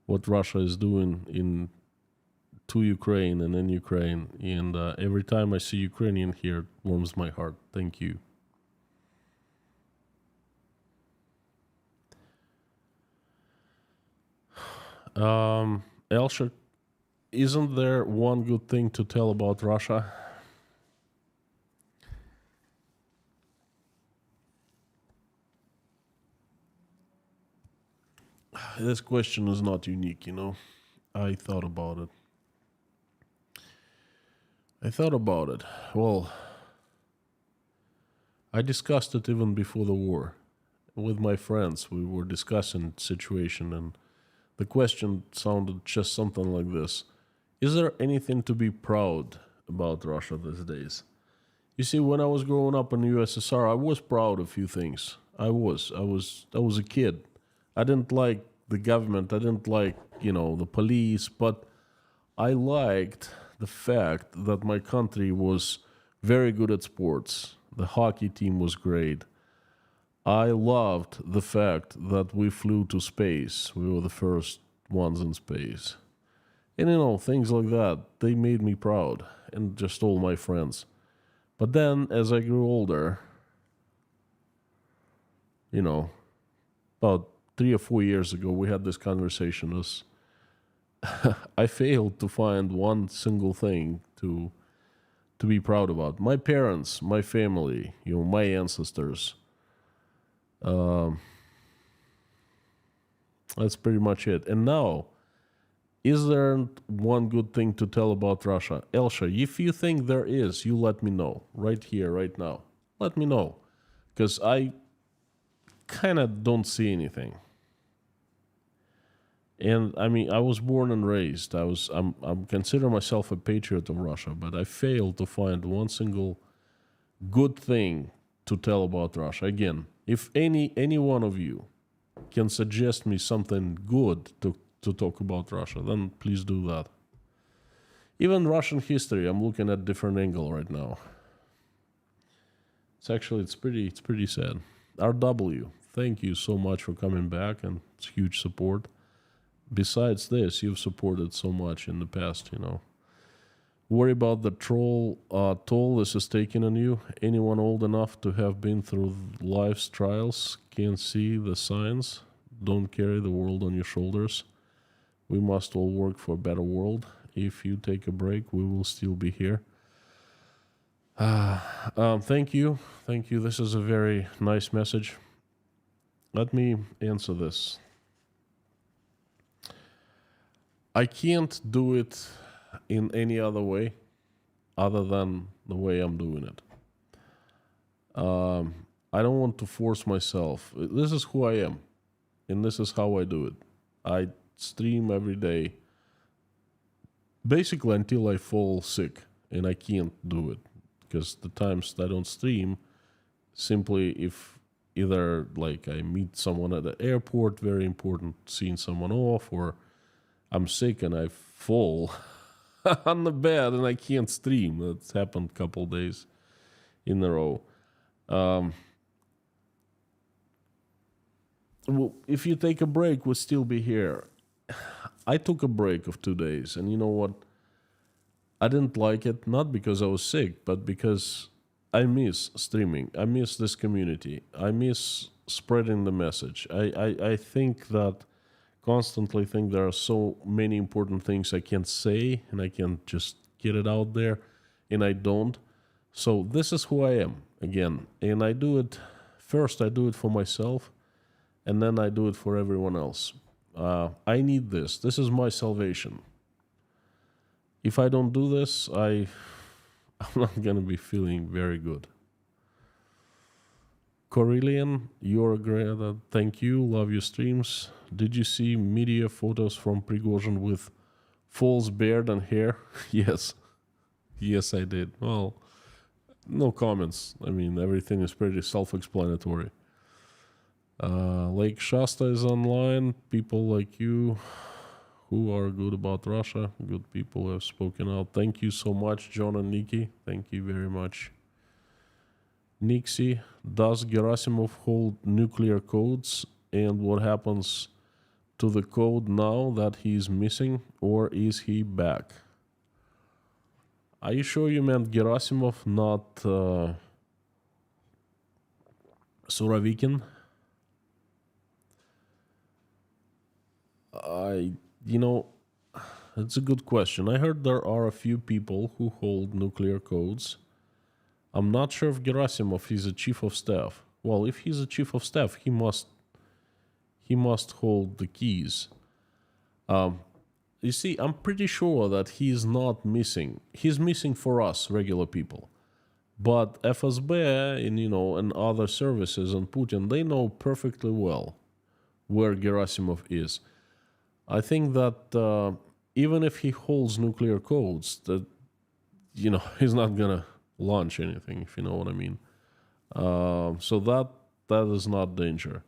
what Russia is doing to Ukraine and in Ukraine. And every time I see Ukrainian here, it warms my heart. Thank you. Elsha, isn't there one good thing to tell about Russia? This question is not unique, you know. I thought about it. Well, I discussed it even before the war. With my friends, we were discussing the situation, and the question sounded just something like this. Is there anything to be proud about Russia these days? You see, when I was growing up in the USSR, I was proud of a few things. I was a kid. I didn't like the government. I didn't like, the police, but I liked the fact that my country was very good at sports. The hockey team was great. I loved the fact that we flew to space. We were the first ones in space. And things like that, they made me proud, and just all my friends. But then, as I grew older, about 3 or 4 years ago, we had this conversation. I failed to find one single thing to be proud about. My parents, my family, my ancestors. That's pretty much it. And now, is there one good thing to tell about Russia? Elsha, if you think there is, you let me know. Right here, right now. Let me know. Because I kind of don't see anything. And I mean, I was born and raised. I'm consider myself a patriot of Russia, but I failed to find one single good thing to tell about Russia. Again, if any one of you can suggest me something good to talk about Russia, then please do that. Even Russian history, I'm looking at different angle right now. It's pretty sad. RW, thank you so much for coming back, and it's huge support. Besides this, you've supported so much in the past, Worry about the toll this is taking on you. Anyone old enough to have been through life's trials can see the signs. Don't carry the world on your shoulders. We must all work for a better world. If you take a break, we will still be here. Thank you. This is a very nice message. Let me answer this. I can't do it in any other way other than the way I'm doing it. I don't want to force myself. This is who I am, and this is how I do it. I stream every day, basically until I fall sick, and I can't do it because the times I don't stream, simply if either like I meet someone at the airport, very important, seeing someone off, or I'm sick and I fall on the bed and I can't stream. That's happened a couple days in a row. Well, if you take a break, we'll still be here. I took a break of 2 days, and you know what? I didn't like it, not because I was sick, but because I miss streaming. I miss this community. I miss spreading the message. I constantly think there are so many important things I can't say, and I can't just get it out there, and I don't. So this is who I am, again. And I do it for myself, and then I do it for everyone else. I need this. This is my salvation. If I don't do this, I'm not going to be feeling very good. Corellian, you're great. Thank you. Love your streams. Did you see media photos from Prigozhin with false beard and hair? Yes. Yes, I did. Well, no comments. I mean, everything is pretty self-explanatory. Lake Shasta is online. People like you who are good about Russia, good people have spoken out. Thank you so much, John and Nikki. Thank you very much. Nixie, does Gerasimov hold nuclear codes, and what happens to the code now that he is missing, or is he back? Are you sure you meant Gerasimov, not Surovikin? It's a good question. I heard there are a few people who hold nuclear codes. I'm not sure if Gerasimov is a chief of staff. Well, if he's a chief of staff, he must hold the keys. You see, I'm pretty sure that he's not missing. He's missing for us, regular people. But FSB and other services and Putin, they know perfectly well where Gerasimov is. I think that even if he holds nuclear codes, that he's not gonna launch anything, if you know what I mean. So that is not danger.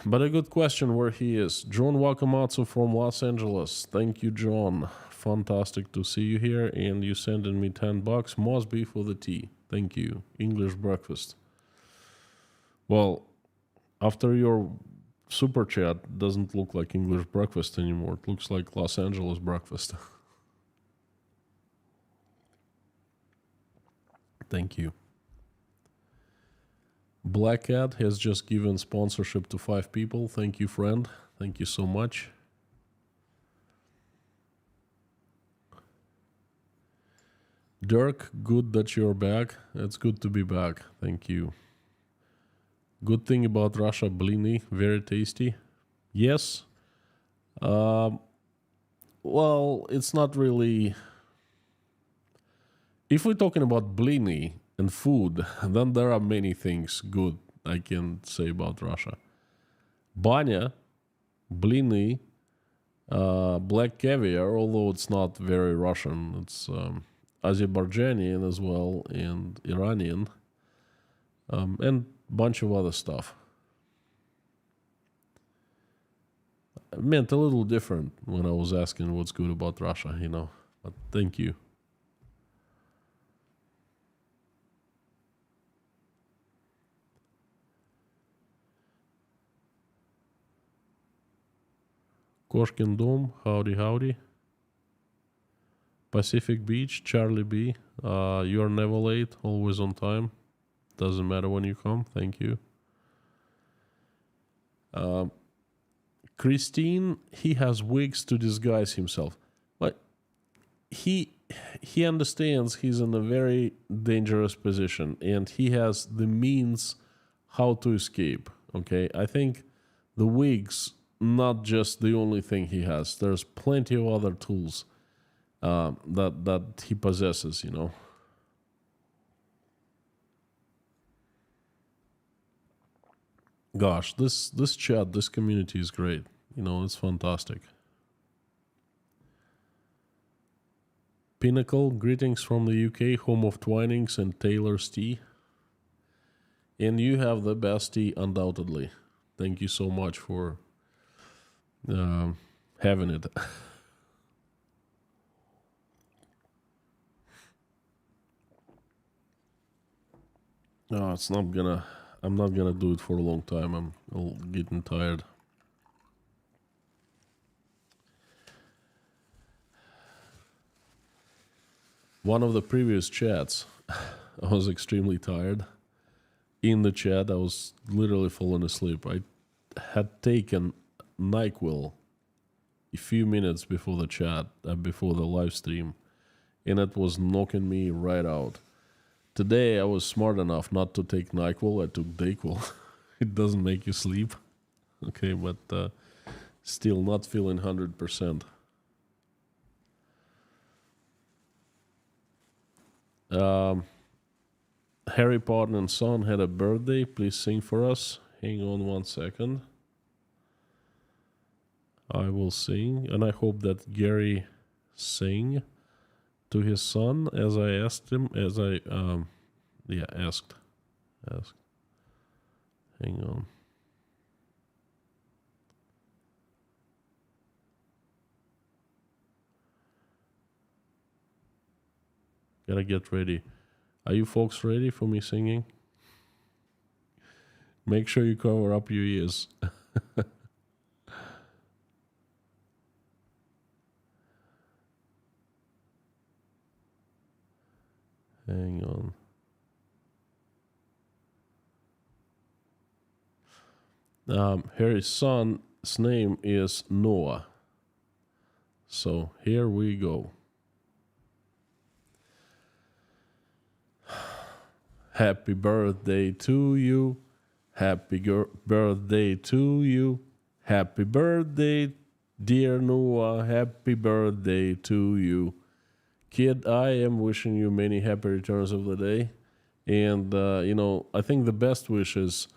But a good question where he is. John Wakamatsu from Los Angeles. Thank you, John. Fantastic to see you here, and you sending me $10. Must be for the tea. Thank you. English breakfast. Well, after your super chat, doesn't look like English breakfast anymore. It looks like Los Angeles breakfast. Thank you. Black Cat has just given sponsorship to 5 people. Thank you, friend. Thank you so much. Dirk, good that you're back. It's good to be back. Thank you. Good thing about Russia, blini, very tasty. Yes. Well, it's not really... If we're talking about blini and food, then there are many things good I can say about Russia. Banya, blini, black caviar, although it's not very Russian, it's Azerbaijani as well, and Iranian, and bunch of other stuff. It meant a little different when I was asking what's good about Russia, but thank you. Koshkin Dom, howdy howdy. Pacific Beach, Charlie B, you're never late, always on time. Doesn't matter when you come, thank you. Christine, he has wigs to disguise himself. But he understands he's in a very dangerous position, and he has the means how to escape, okay? I think the wigs, not just the only thing he has. There's plenty of other tools that he possesses, Gosh, this chat, this community is great. It's fantastic. Pinnacle, greetings from the UK, home of Twinings and Taylor's tea. And you have the best tea, undoubtedly. Thank you so much for having it. No, I'm not gonna do it for a long time. I'm getting tired. One of the previous chats, I was extremely tired. In the chat, I was literally falling asleep. I had taken NyQuil a few minutes before the chat, before the live stream, and it was knocking me right out. Today, I was smart enough not to take NyQuil. I took Dayquil. It doesn't make you sleep. Okay, but still not feeling 100%. Harry Potter and Son had a birthday. Please sing for us. Hang on 1 second. I will sing, and I hope that Gary sang to his son as I asked him, asked. Hang on. Gotta get ready. Are you folks ready for me singing? Make sure you cover up your ears. Hang on. Harry's son's name is Noah. So here we go. Happy birthday to you. Happy birthday to you. Happy birthday, dear Noah. Happy birthday to you. Kid, I am wishing you many happy returns of the day. And, I think the best wish is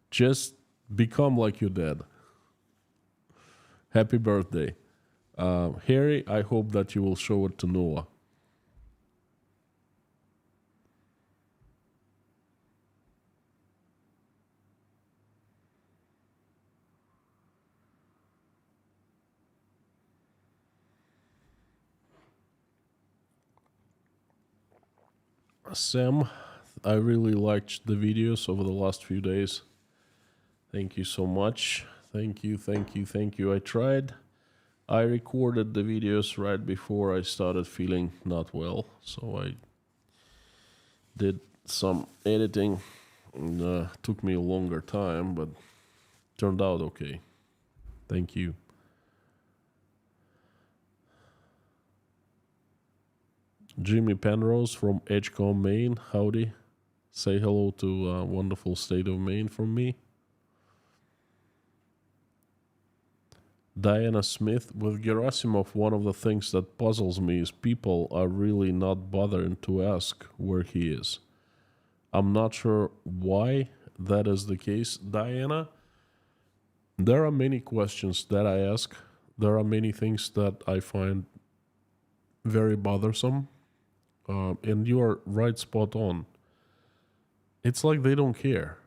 just become like your dad. Happy birthday. Harry, I hope that you will show it to Noah. Sam, I really liked the videos over the last few days. Thank you so much. Thank you. I recorded the videos right before I started feeling not well, so I did some editing. And, took me a longer time, but turned out okay. Thank you. Jimmy Penrose from Edgecombe, Maine. Howdy. Say hello to wonderful state of Maine from me. Diana Smith. With Gerasimov, one of the things that puzzles me is people are really not bothering to ask where he is. I'm not sure why that is the case, Diana. There are many questions that I ask. There are many things that I find very bothersome. And you are right spot on. It's like they don't care.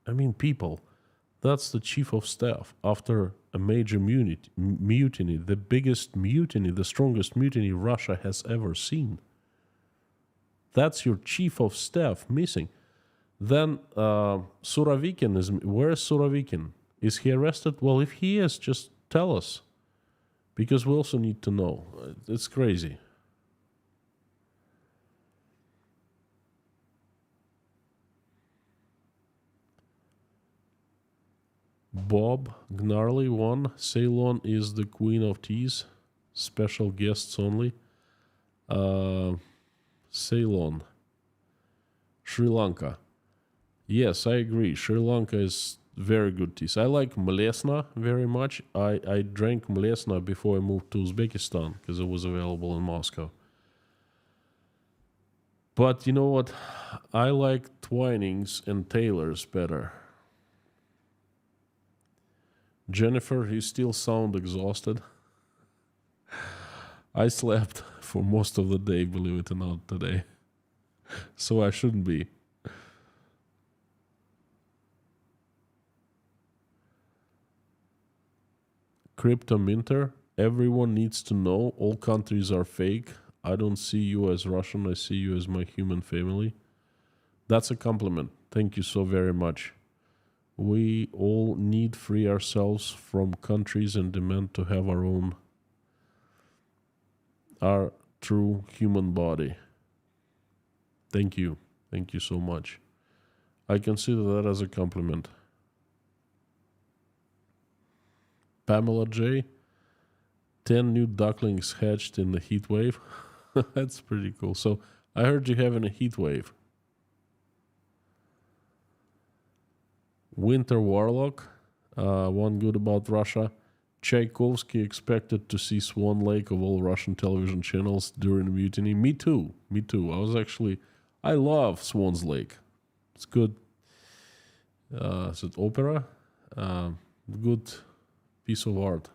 I mean, people, that's the chief of staff after a major mutiny, the biggest mutiny, the strongest mutiny Russia has ever seen. That's your chief of staff missing. Then Surovikin is... Where's Surovikin? Is he arrested? Well, if he is, just tell us. Because we also need to know. It's crazy. Bob Gnarly 1. Ceylon is the queen of teas. Special guests only. Ceylon. Sri Lanka. Yes, I agree. Sri Lanka is very good teas. I like Mlesna very much. I drank Mlesna before I moved to Uzbekistan because it was available in Moscow. But you know what? I like Twinings and Taylor's better. Jennifer, you still sound exhausted. I slept for most of the day, believe it or not, today. So I shouldn't be. Crypto Minter, everyone needs to know all countries are fake. I don't see you as Russian, I see you as my human family. That's a compliment. Thank you so very much. We all need free ourselves from countries and demand to have our true human body. Thank you. Thank you so much. I consider that as a compliment. Pamela J. 10 new ducklings hatched in the heat wave. That's pretty cool. So I heard you having a heat wave. Winter Warlock. One good about Russia. Tchaikovsky expected to see Swan Lake of all Russian television channels during the mutiny. Me too. I love Swan's Lake. It's good. Is it opera? Good piece of art.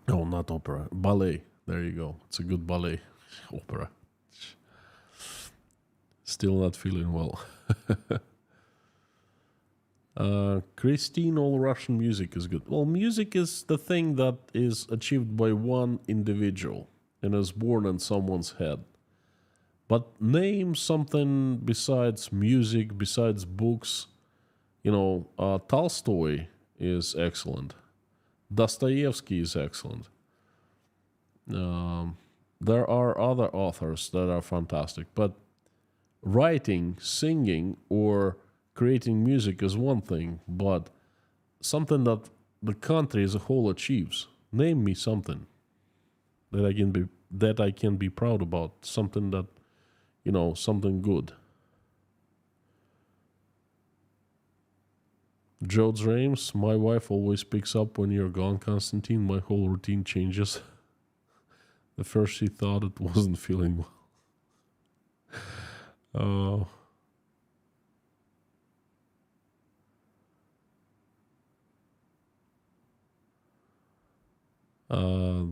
No, not opera. Ballet. There you go. It's a good ballet. Opera. Still not feeling well. Christine, all Russian music is good. Well, music is the thing that is achieved by one individual and is born in someone's head. But name something besides music, besides books. Tolstoy is excellent. Dostoevsky is excellent. There are other authors that are fantastic, but writing, singing, or creating music is one thing, but something that the country as a whole achieves. Name me something that I can be proud about. Something that something good. Joe's Rames, my wife always picks up when you're gone, Constantine. My whole routine changes. The first she thought it wasn't feeling well.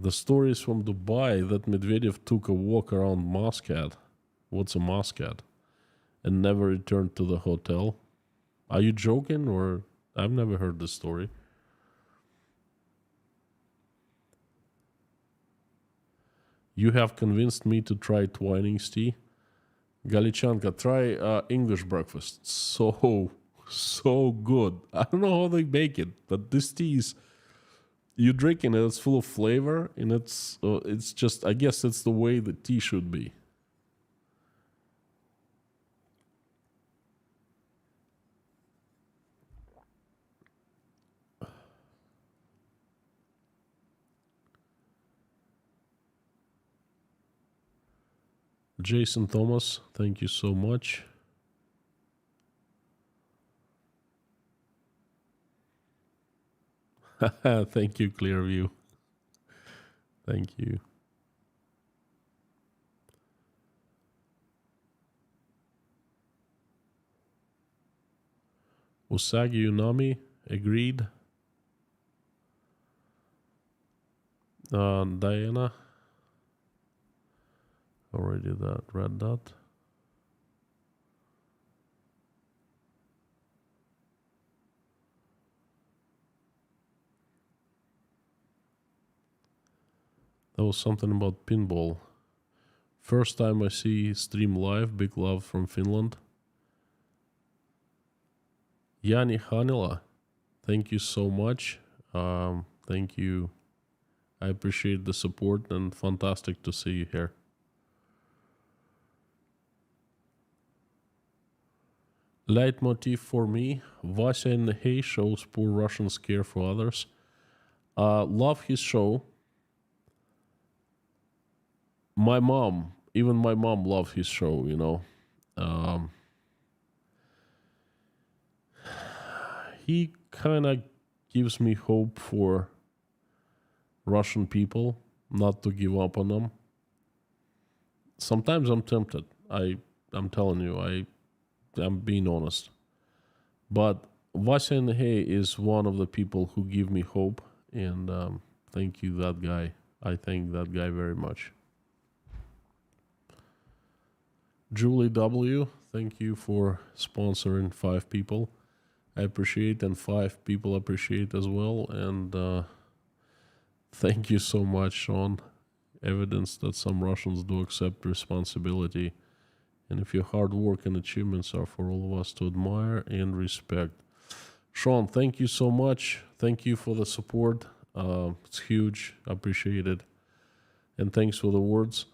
The stories from Dubai that Medvedev took a walk around Muscat. What's a Muscat? And never returned to the hotel. Are you joking, or I've never heard this story? You have convinced me to try Twinings tea. Galichanka, try English breakfast. So good. I don't know how they make it, but this tea is, you drink it, it's full of flavor, and it's just, I guess it's the way the tea should be. Jason Thomas, thank you so much. Thank you, Clearview. Thank you. Usagi Unami, agreed. Diana, already read that. That was something about pinball. First time I see stream live, big love from Finland. Yanni Hanila, thank you so much. Thank you. I appreciate the support and fantastic to see you here. Leitmotif for me, Vasya in the Hay shows poor Russians care for others. Love his show. Even my mom loved his show, He kind of gives me hope for Russian people not to give up on them. Sometimes I'm tempted. I'm telling you, I'm being honest. But Vasya in the Hay is one of the people who give me hope, and thank you, that guy. I thank that guy very much. Julie W., thank you for sponsoring 5 people. I appreciate, and 5 people appreciate as well. And thank you so much, Sean. Evidence that some Russians do accept responsibility. And if your hard work and achievements are for all of us to admire and respect. Sean, thank you so much. Thank you for the support. It's huge. Appreciate it. And thanks for the words.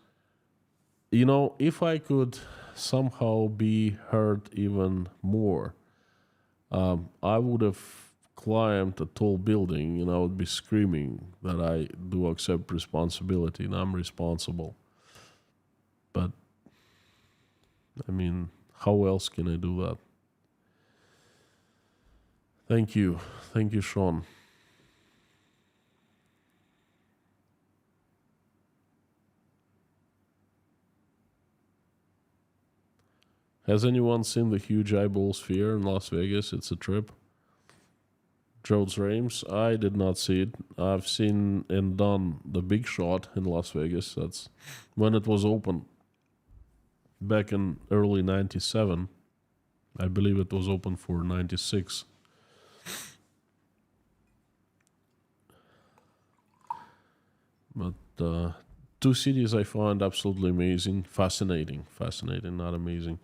If I could somehow be heard even more, I would have climbed a tall building and I would be screaming that I do accept responsibility and I'm responsible. But, how else can I do that? Thank you. Thank you, Sean. Has anyone seen the huge eyeball sphere in Las Vegas? It's a trip. Joe's Rames, I did not see it. I've seen and done the Big Shot in Las Vegas. That's when it was open. back in early 97. I believe it was open for 96. But two cities I find absolutely amazing, fascinating, not amazing.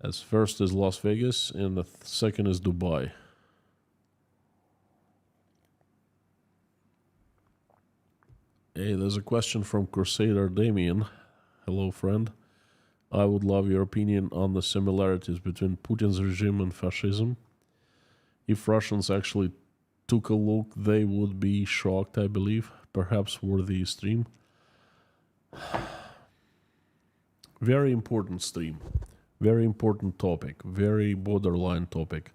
As first is Las Vegas, and the second is Dubai. Hey, there's a question from Crusader Damien. Hello, friend. I would love your opinion on the similarities between Putin's regime and fascism. If Russians actually took a look, they would be shocked, I believe. Perhaps worthy stream. Very important stream. Very important topic. Very borderline topic.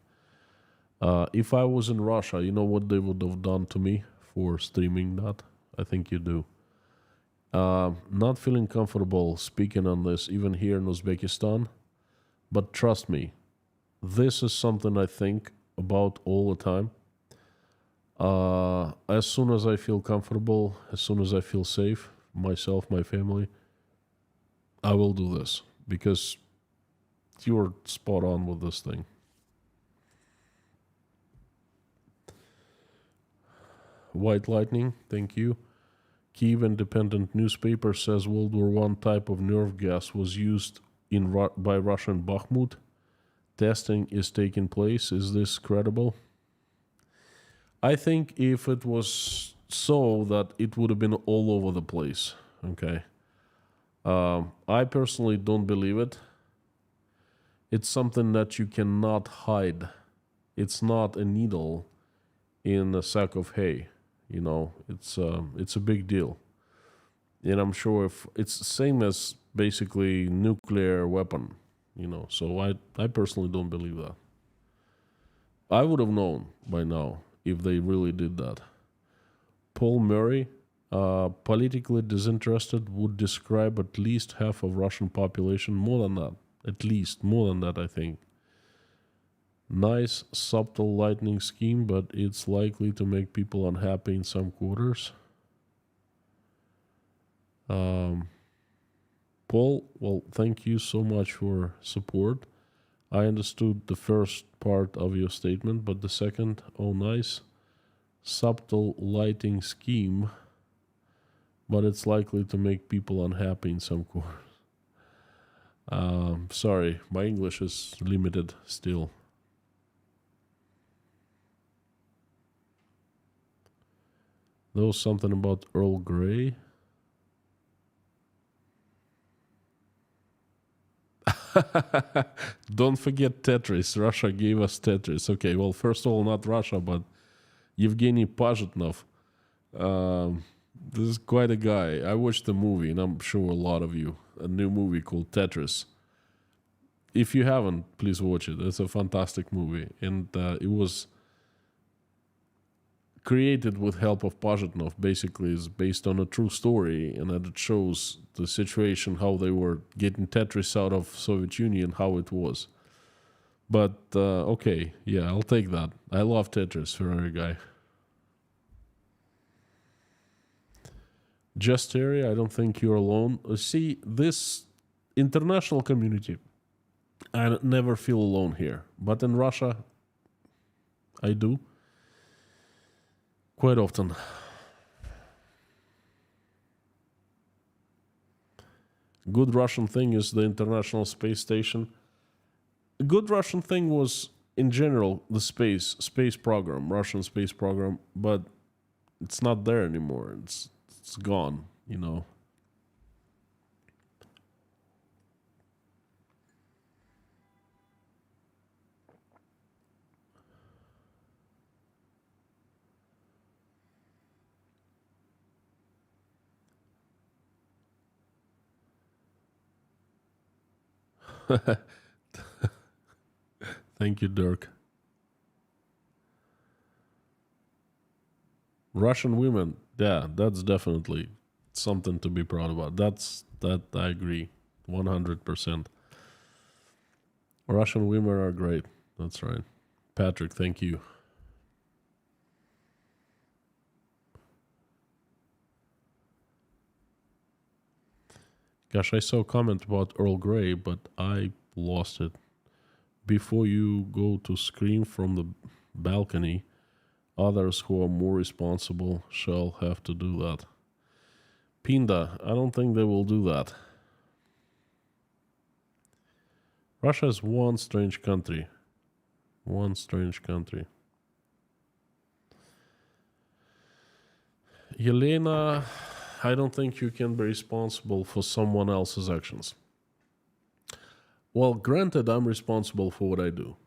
If I was in Russia, you know what they would have done to me for streaming that? I think you do. Not feeling comfortable speaking on this, even here in Uzbekistan. But trust me, this is something I think about all the time. As soon as I feel comfortable, as soon as I feel safe, myself, my family, I will do this because you're spot on with this thing. White Lightning, thank you. Kyiv Independent newspaper says World War I type of nerve gas was used by Russia in Bakhmut. Testing is taking place. Is this credible? I think if it was so, that it would have been all over the place. Okay. I personally don't believe it. It's something that you cannot hide. It's not a needle in a sack of hay. You know, it's a big deal. And I'm sure if it's the same as basically nuclear weapon, you know, so I personally don't believe that. I would have known by now if they really did that. Paul Murray, politically disinterested, would describe at least half of Russian population, more than that, at least, more than that, I think. Nice, subtle lightning scheme, but it's likely to make people unhappy in some quarters. Paul, well, thank you so much for support. I understood the first part of your statement, but the second, oh nice. Subtle lighting scheme, but it's likely to make people unhappy in some quarters. Sorry, my English is limited still. There was something about Earl Grey. Don't forget Tetris. Russia gave us Tetris. Okay, well, first of all, not Russia, but Yevgeny Pazhitnov. This is quite a guy. I watched the movie, and I'm sure a lot of you. A new movie called Tetris. If you haven't, please watch it. It's a fantastic movie. And it was created with help of Pazhitnov. Basically, is based on a true story, and that it shows the situation, how they were getting Tetris out of Soviet Union, how it was. But okay, yeah, I'll take that. I love Tetris, Ferrari guy. Just Terry, I don't think you're alone. See, this international community, I never feel alone here. But in Russia, I do. Quite often. Good Russian thing is the International Space Station. A good Russian thing was, in general, the space program, Russian space program, but it's not there anymore. It's gone, you know. Thank you, Dirk. Russian women, yeah, that's definitely something to be proud about. That I agree, 100%. Russian women are great. That's right. Patrick, thank you. Gosh, I saw a comment about Earl Grey, but I lost it. Before you go to scream from the balcony, others who are more responsible shall have to do that. Pinda, I don't think they will do that. Russia is one strange country. One strange country. Yelena, I don't think you can be responsible for someone else's actions. Well, granted, I'm responsible for what I do.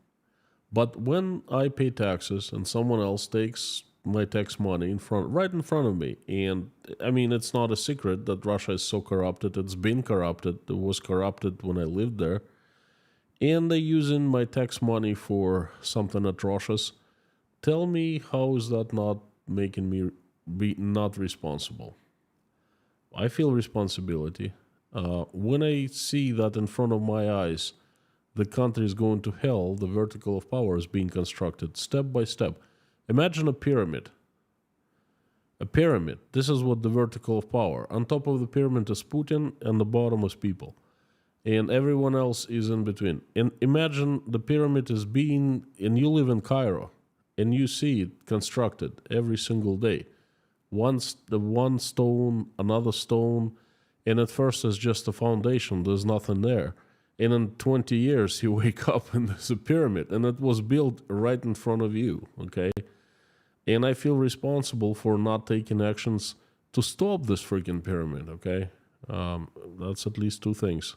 But when I pay taxes and someone else takes my tax money right in front of me, and I mean, it's not a secret that Russia is so corrupted. It's been corrupted. It was corrupted when I lived there. And they're using my tax money for something atrocious. Tell me, how is that not making me be not responsible? I feel responsibility. When I see that in front of my eyes, the country is going to hell, the vertical of power is being constructed step by step. Imagine a pyramid. A pyramid. This is what the vertical of power. On top of the pyramid is Putin, and the bottom is people. And everyone else is in between. And imagine the pyramid is being, and you live in Cairo, and you see it constructed every single day. One stone, another stone, and at first it's just a foundation, there's nothing there. And in 20 years you wake up and there's a pyramid, and it was built right in front of you, okay? And I feel responsible for not taking actions to stop this freaking pyramid, okay? That's at least two things.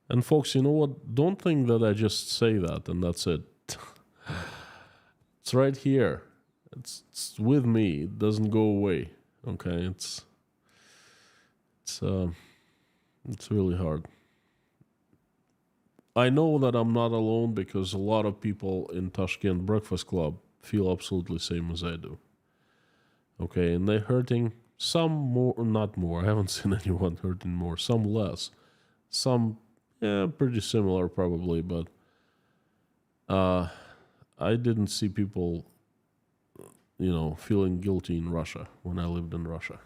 And folks, you know what? Don't think that I just say that and that's it. It's right here. It's with me. It doesn't go away. Okay, it's really hard. I know that I'm not alone because a lot of people in Tashkent Breakfast Club feel absolutely the same as I do. Okay, and they're hurting, some more, not more. I haven't seen anyone hurting more. Some less. Some, yeah, pretty similar probably, but I didn't see people, feeling guilty in Russia when I lived in Russia.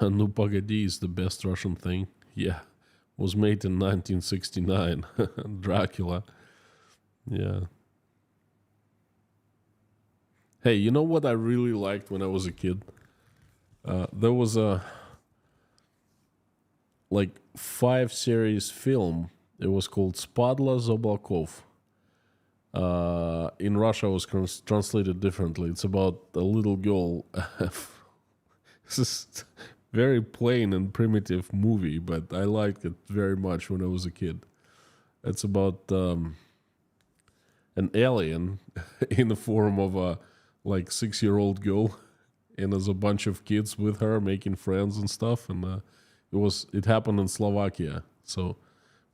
Nu Pagadi is the best Russian thing. Yeah, was made in 1969. Dracula. Yeah. Hey, you know what I really liked when I was a kid? There was a 5-series film. It was called Spadla Zoblakov. In Russia, it was translated differently. It's about a little girl. This is very plain and primitive movie, but I liked it very much when I was a kid. It's about an alien in the form of a 6-year-old girl, and there's a bunch of kids with her making friends and stuff. And it happened in Slovakia. So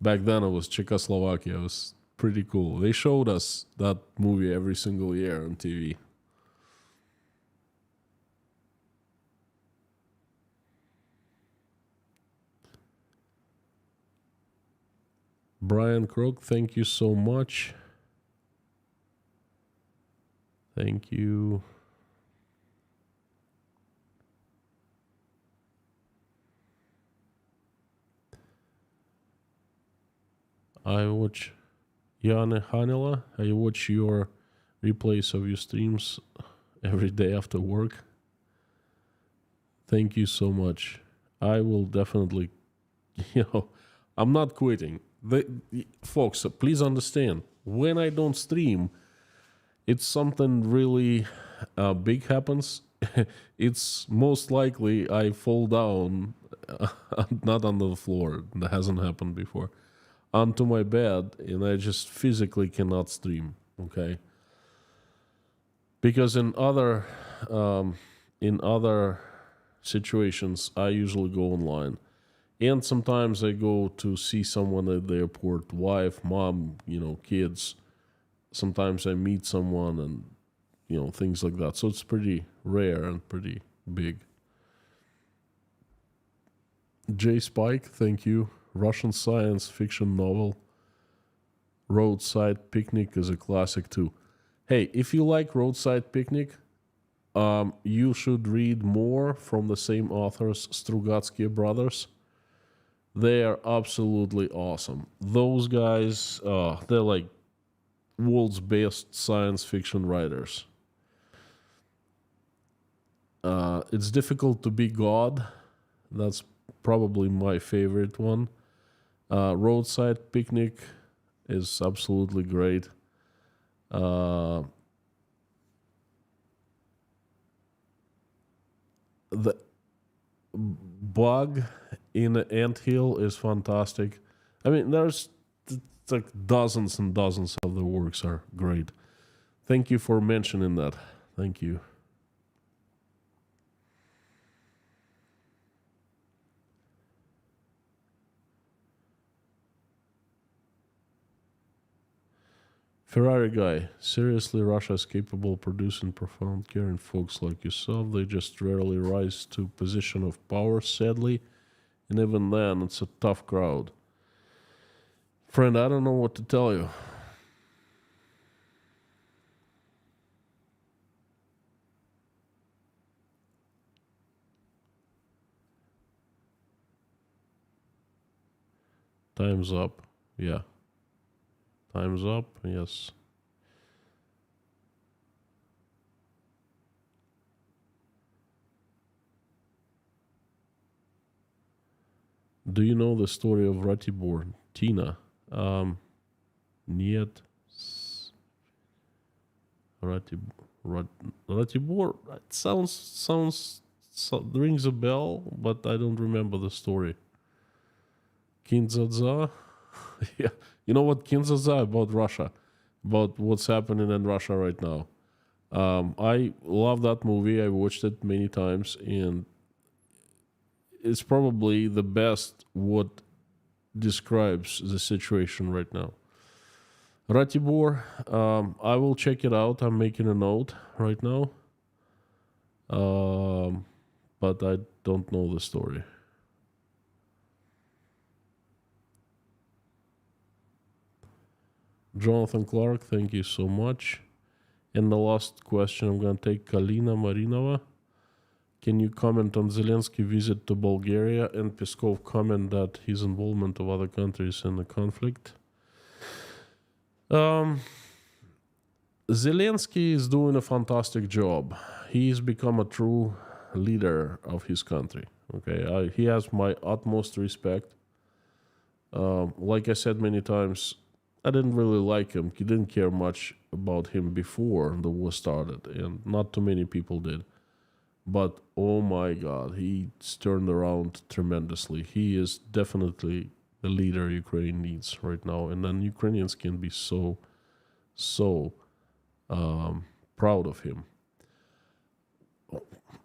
back then it was Czechoslovakia. It was pretty cool. They showed us that movie every single year on TV. Brian Crook, thank you so much. Thank you. I watch Jane Hanela. I watch your replays of your streams every day after work. Thank you so much. I will definitely, I'm not quitting. Folks, please understand, when I don't stream, it's something really big happens. It's most likely I fall down, not on the floor. That hasn't happened before. Onto my bed, and I just physically cannot stream. Okay, because in other situations, I usually go online. And sometimes I go to see someone at the airport, wife, mom, kids. Sometimes I meet someone and, things like that. So it's pretty rare and pretty big. J Spike, thank you. Russian science fiction novel Roadside Picnic is a classic too. Hey, if you like Roadside Picnic, you should read more from the same authors, Strugatsky brothers. They are absolutely awesome. Those guys, they're like world's best science fiction writers. It's difficult to be God. That's probably my favorite one. Roadside Picnic is absolutely great. The Bug in the Anthill is fantastic. I mean, there's like dozens and dozens of the works are great. Thank you for mentioning that. Thank you. Ferrari guy, seriously, Russia is capable of producing profound, caring folks like yourself. They just rarely rise to position of power, sadly, and even then, it's a tough crowd. Friend, I don't know what to tell you. Time's up. Yeah. Time's up. Yes. Do you know the story of Ratibor? Tina. Niet. Ratibor. It sounds rings a bell, but I don't remember the story. Kindzadza. Yeah. You know what Kindzadza about Russia? About what's happening in Russia right now. I love that movie. I watched it many times, and it's probably the best what describes the situation right now. Ratibor, I will check it out. I'm making a note right now. But I don't know the story. Jonathan Clark, thank you so much. And the last question I'm going to take Kalina Marinova. Can you comment on Zelensky visit to Bulgaria and Peskov comment that his involvement of other countries in the conflict? Zelensky is doing a fantastic job. He's become a true leader of his country. Okay, he has my utmost respect. Like I said many times, I didn't really like him. He didn't care much about him before the war started, and not too many people did. But oh my God, he's turned around tremendously. He is definitely the leader Ukraine needs right now, and then Ukrainians can be so proud of him.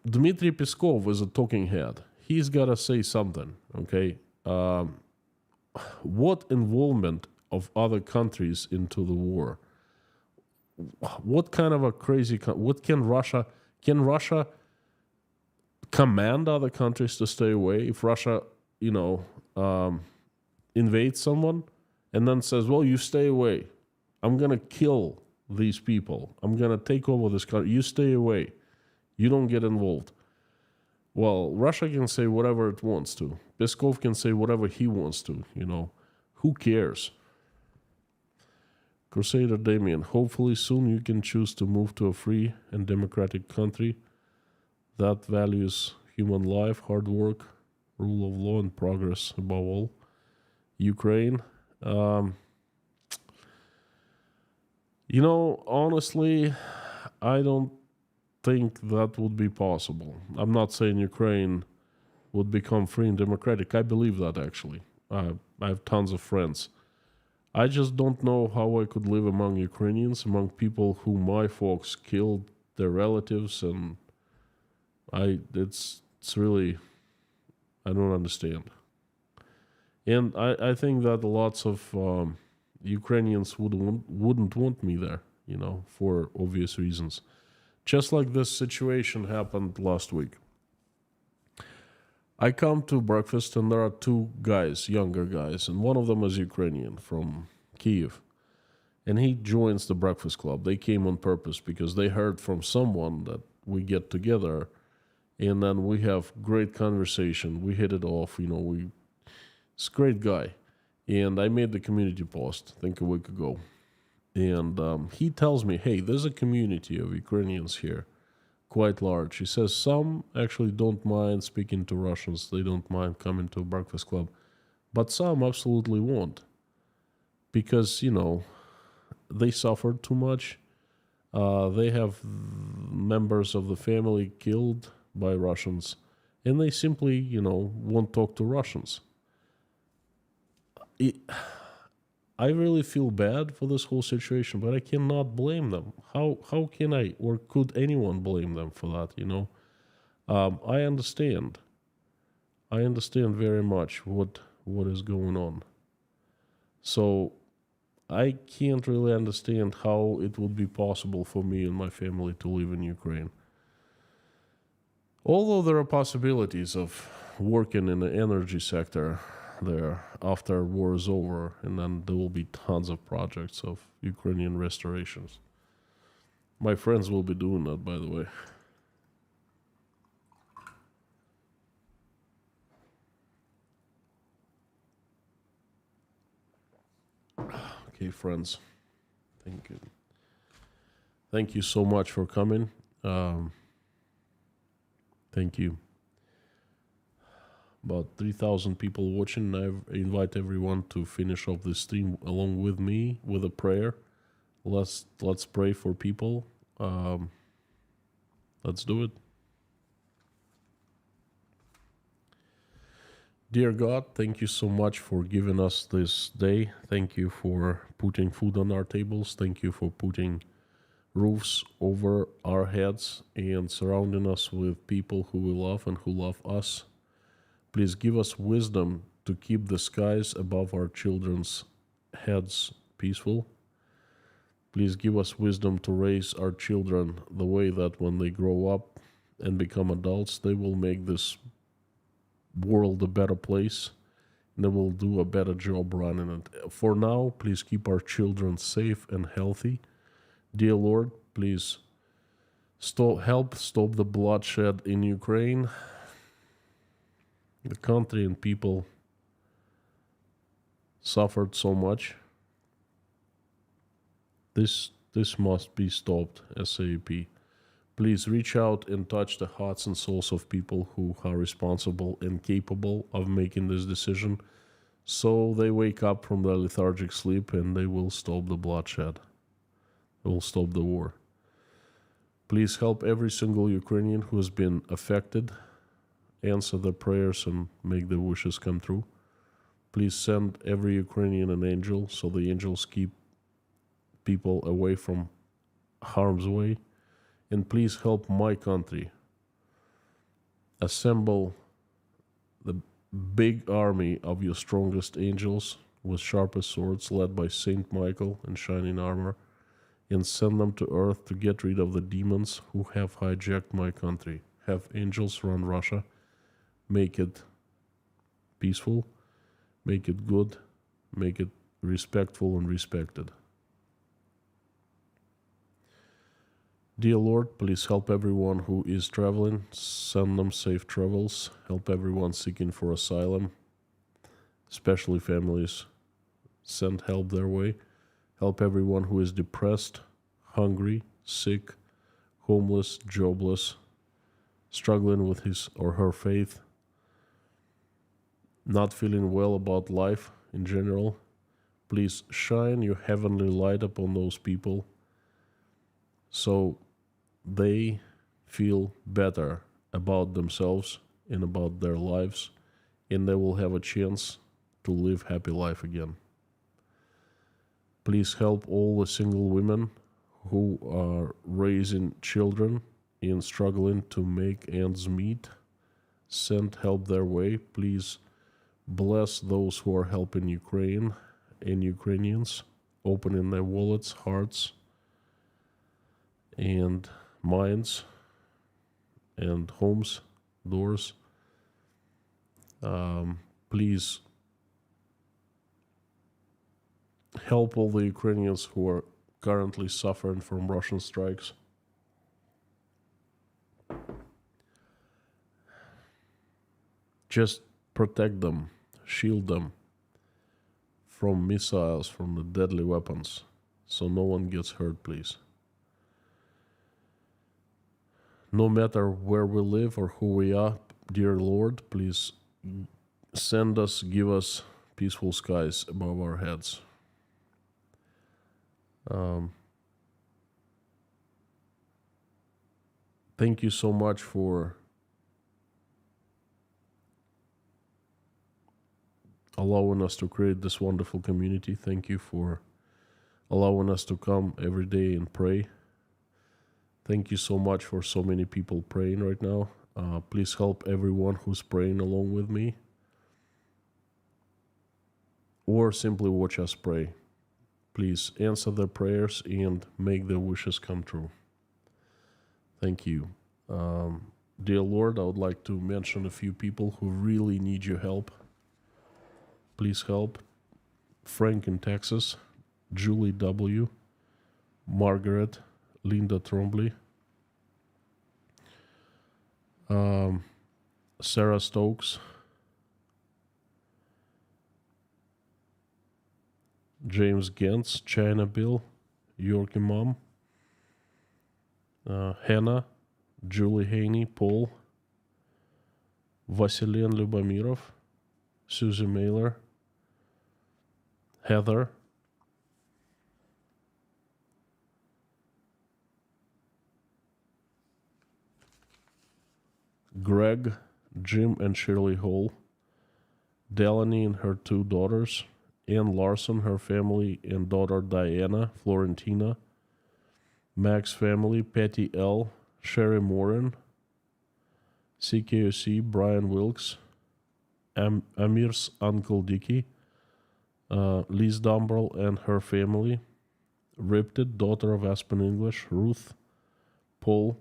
Dmitry Peskov is a talking head. He's got to say something, okay? What involvement of other countries into the war? What kind of a crazy... what can Russia... Can Russia command other countries to stay away? If Russia, invades someone and then says, well, you stay away. I'm going to kill these people. I'm going to take over this country. You stay away. You don't get involved. Well, Russia can say whatever it wants to. Peskov can say whatever he wants to, Who cares? Crusader Damien, hopefully soon you can choose to move to a free and democratic country that values human life, hard work, rule of law, and progress above all. Ukraine. Honestly, I don't think that would be possible. I'm not saying Ukraine would become free and democratic. I believe that, actually. I have tons of friends. I just don't know how I could live among Ukrainians, among people who my folks killed their relatives, and it's really, I don't understand. And I think that lots of Ukrainians wouldn't want me there, for obvious reasons. Just like this situation happened last week. I come to breakfast and there are two guys, younger guys, and one of them is Ukrainian from Kiev. And he joins the breakfast club. They came on purpose because they heard from someone that we get together and then we have great conversation. We hit it off, it's a great guy. And I made the community post, I think a week ago. And he tells me, hey, there's a community of Ukrainians here, quite large. He says some actually don't mind speaking to Russians. They don't mind coming to a breakfast club. But some absolutely won't. Because, they suffered too much. They have members of the family killed by Russians. And they simply, won't talk to Russians. I really feel bad for this whole situation, but I cannot blame them. How can I, or could anyone blame them for that? I understand. I understand very much what is going on. So I can't really understand how it would be possible for me and my family to live in Ukraine. Although there are possibilities of working in the energy sector there after war is over, and then there will be tons of projects of Ukrainian restorations. My friends will be doing that, by the way. Okay, friends. Thank you. Thank you so much for coming. Thank you. About 3,000 people watching. I invite everyone to finish off this stream along with me with a prayer. Let's pray for people. Let's do it. Dear God, thank you so much for giving us this day. Thank you for putting food on our tables. Thank you for putting roofs over our heads and surrounding us with people who we love and who love us. Please give us wisdom to keep the skies above our children's heads peaceful. Please give us wisdom to raise our children the way that when they grow up and become adults, they will make this world a better place and they will do a better job running it. For now, please keep our children safe and healthy. Dear Lord, please help stop the bloodshed in Ukraine. The country and people suffered so much. This must be stopped ASAP. Please reach out and touch the hearts and souls of people who are responsible and capable of making this decision, so they wake up from their lethargic sleep and they will stop the bloodshed. They will stop the war. Please help every single Ukrainian who has been affected, answer their prayers and make their wishes come true. Please send every Ukrainian an angel so the angels keep people away from harm's way. And please help my country assemble the big army of your strongest angels with sharpest swords led by Saint Michael in shining armor, and send them to earth to get rid of the demons who have hijacked my country. Have angels run Russia, make it peaceful, make it good, make it respectful and respected. Dear Lord, please help everyone who is traveling, send them safe travels, help everyone seeking for asylum, especially families, send help their way, help everyone who is depressed, hungry, sick, homeless, jobless, struggling with his or her faith, not feeling well about life in general. Please shine your heavenly light upon those people so they feel better about themselves and about their lives, and they will have a chance to live happy life again. Please help all the single women who are raising children and struggling to make ends meet. Send help their way. Please Bless those who are helping Ukraine and Ukrainians, opening their wallets, hearts, and minds, and homes, doors. Please help all the Ukrainians who are currently suffering from Russian strikes. Just protect them, shield them from missiles, from the deadly weapons, so no one gets hurt, please. No matter where we live or who we are, dear Lord, please give us peaceful skies above our heads. Thank you so much for allowing us to create this wonderful community. Thank you for allowing us to come every day and pray. Thank you so much for so many people praying right now. Please help everyone who's praying along with me, or simply watch us pray. Please answer their prayers and make their wishes come true. Thank you. Dear Lord, I would like to mention a few people who really need your help. Please help. Frank in Texas, Julie W., Margaret, Linda Trombley, Sarah Stokes, James Gentz, China Bill, Yorkie Mom, Hannah, Julie Haney, Paul, Vasilian Lubamirov, Susie Mailer, Heather, Greg, Jim and Shirley Hall, Delaney and her 2 daughters, Ann Larson, her family and daughter Diana, Florentina, Mac's family, Patty L., Sherry Morin, CKOC, Brian Wilkes, Amir's Uncle Dicky, Liz Dumbrell and her family, Ripted, daughter of Aspen English, Ruth, Paul,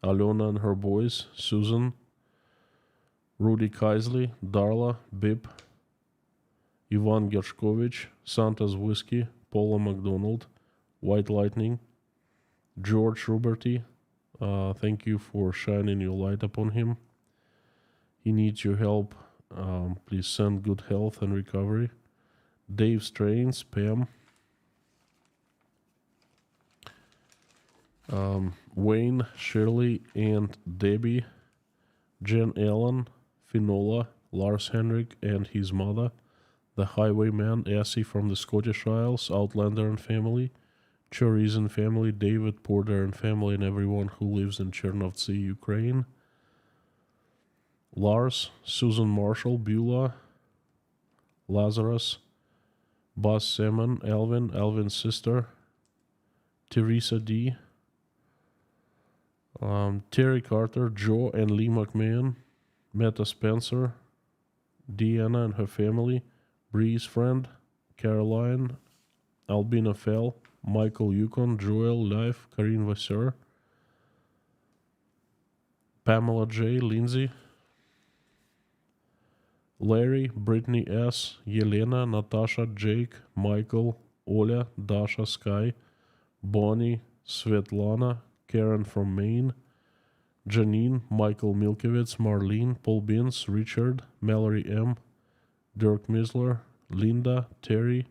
Alona and her boys, Susan, Rudy Kaisley, Darla, Bip, Ivan Gershkovich, Santa's Whiskey, Paula McDonald, White Lightning, George Ruberty. Thank you for shining your light upon him. He needs your help. Please send good health and recovery. Dave Strains, Pam, Wayne, Shirley, and Debbie, Jen Allen, Finola, Lars Henrik and his mother, the Highwayman, Essie from the Scottish Isles, Outlander and family, Chorizin family, David Porter and family, and everyone who lives in Chernovtsi, Ukraine. Lars, Susan Marshall, Beulah, Lazarus, Buzz Salmon, Alvin's sister, Teresa D., Terry Carter, Joe and Lee McMahon, Meta Spencer, Deanna and her family, Bree's friend, Caroline, Albina Fell, Michael Yukon, Joel Life, Karine Vasseur, Pamela J., Lindsay, Larry, Brittany S., Yelena, Natasha, Jake, Michael, Oля, Dasha, Sky, Bonnie, Svetlana, Karen from Maine, Janine, Michael Milkowitz, Marlene, Paul Binns, Richard, Mallory M., Dirk Misler, Linda, Terry,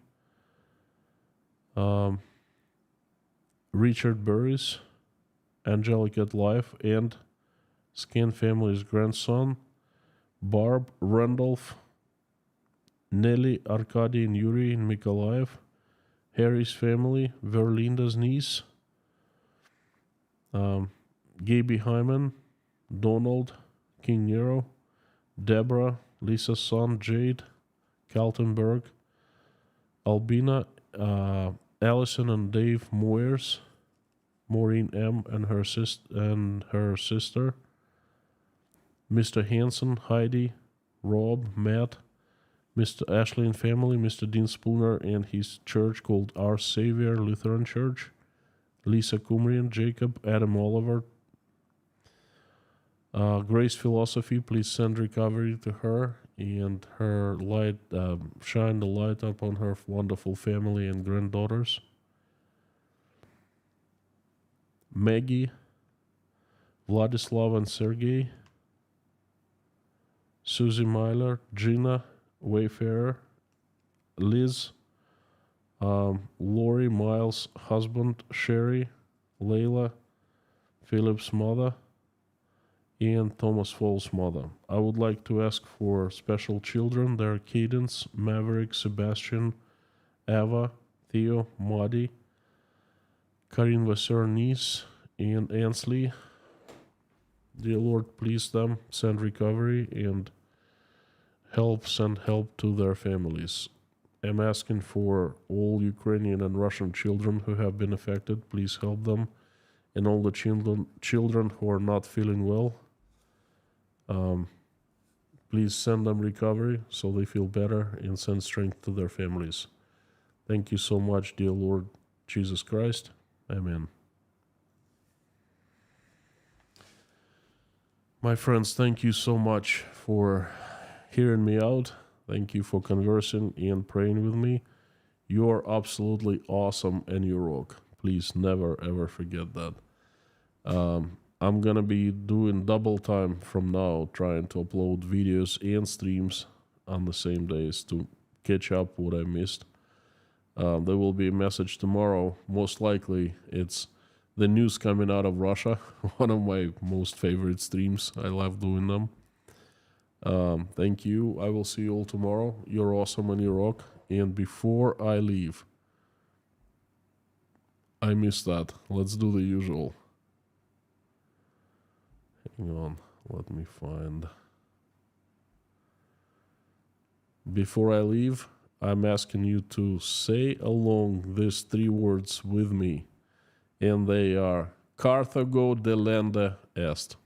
Richard Burris, Angelic at Life, and Scan family's grandson, Barb, Randolph, Nelly, Arkady, and Yuri in Mykolaiv, Harry's family, Verlinda's niece, Gaby Hyman, Donald, King Nero, Deborah, Lisa's son, Jade, Kaltenberg, Albina, Allison and Dave Moyers, Maureen M. and her sister, Mr. Hanson, Heidi, Rob, Matt, Mr. Ashley and family, Mr. Dean Spooner and his church called Our Savior Lutheran Church, Lisa Kumrian, Jacob, Adam Oliver, Grace Philosophy, please send recovery to her and her light, shine the light upon her wonderful family and granddaughters. Maggie, Vladislav and Sergey, Susie Myler, Gina, Wayfarer, Liz, Lori, Miles' husband, Sherry, Layla, Philip's mother, and Thomas Fall's mother. I would like to ask for special children. They are Cadence, Maverick, Sebastian, Ava, Theo, Madi, Karin Vasseur niece, and Ansley. Dear Lord, please them, send recovery and send help to their families. I'm asking for all Ukrainian and Russian children who have been affected. Please help them. And all the children who are not feeling well, please send them recovery so they feel better and send strength to their families. Thank you so much, dear Lord Jesus Christ. Amen. My friends, thank you so much for hearing me out. Thank you for conversing and praying with me. You're absolutely awesome and you rock. Please never ever forget that. I'm gonna be doing double time from now, trying to upload videos and streams on the same days to catch up what I missed. There will be a message tomorrow. Most likely it's the news coming out of Russia. One of my most favorite streams. I love doing them. Thank you. I will see you all tomorrow. You're awesome and you rock. And before I leave, I missed that. Let's do the usual. Hang on. Let me find. Before I leave, I'm asking you to say along these 3 words with me. And they are Carthago delenda est.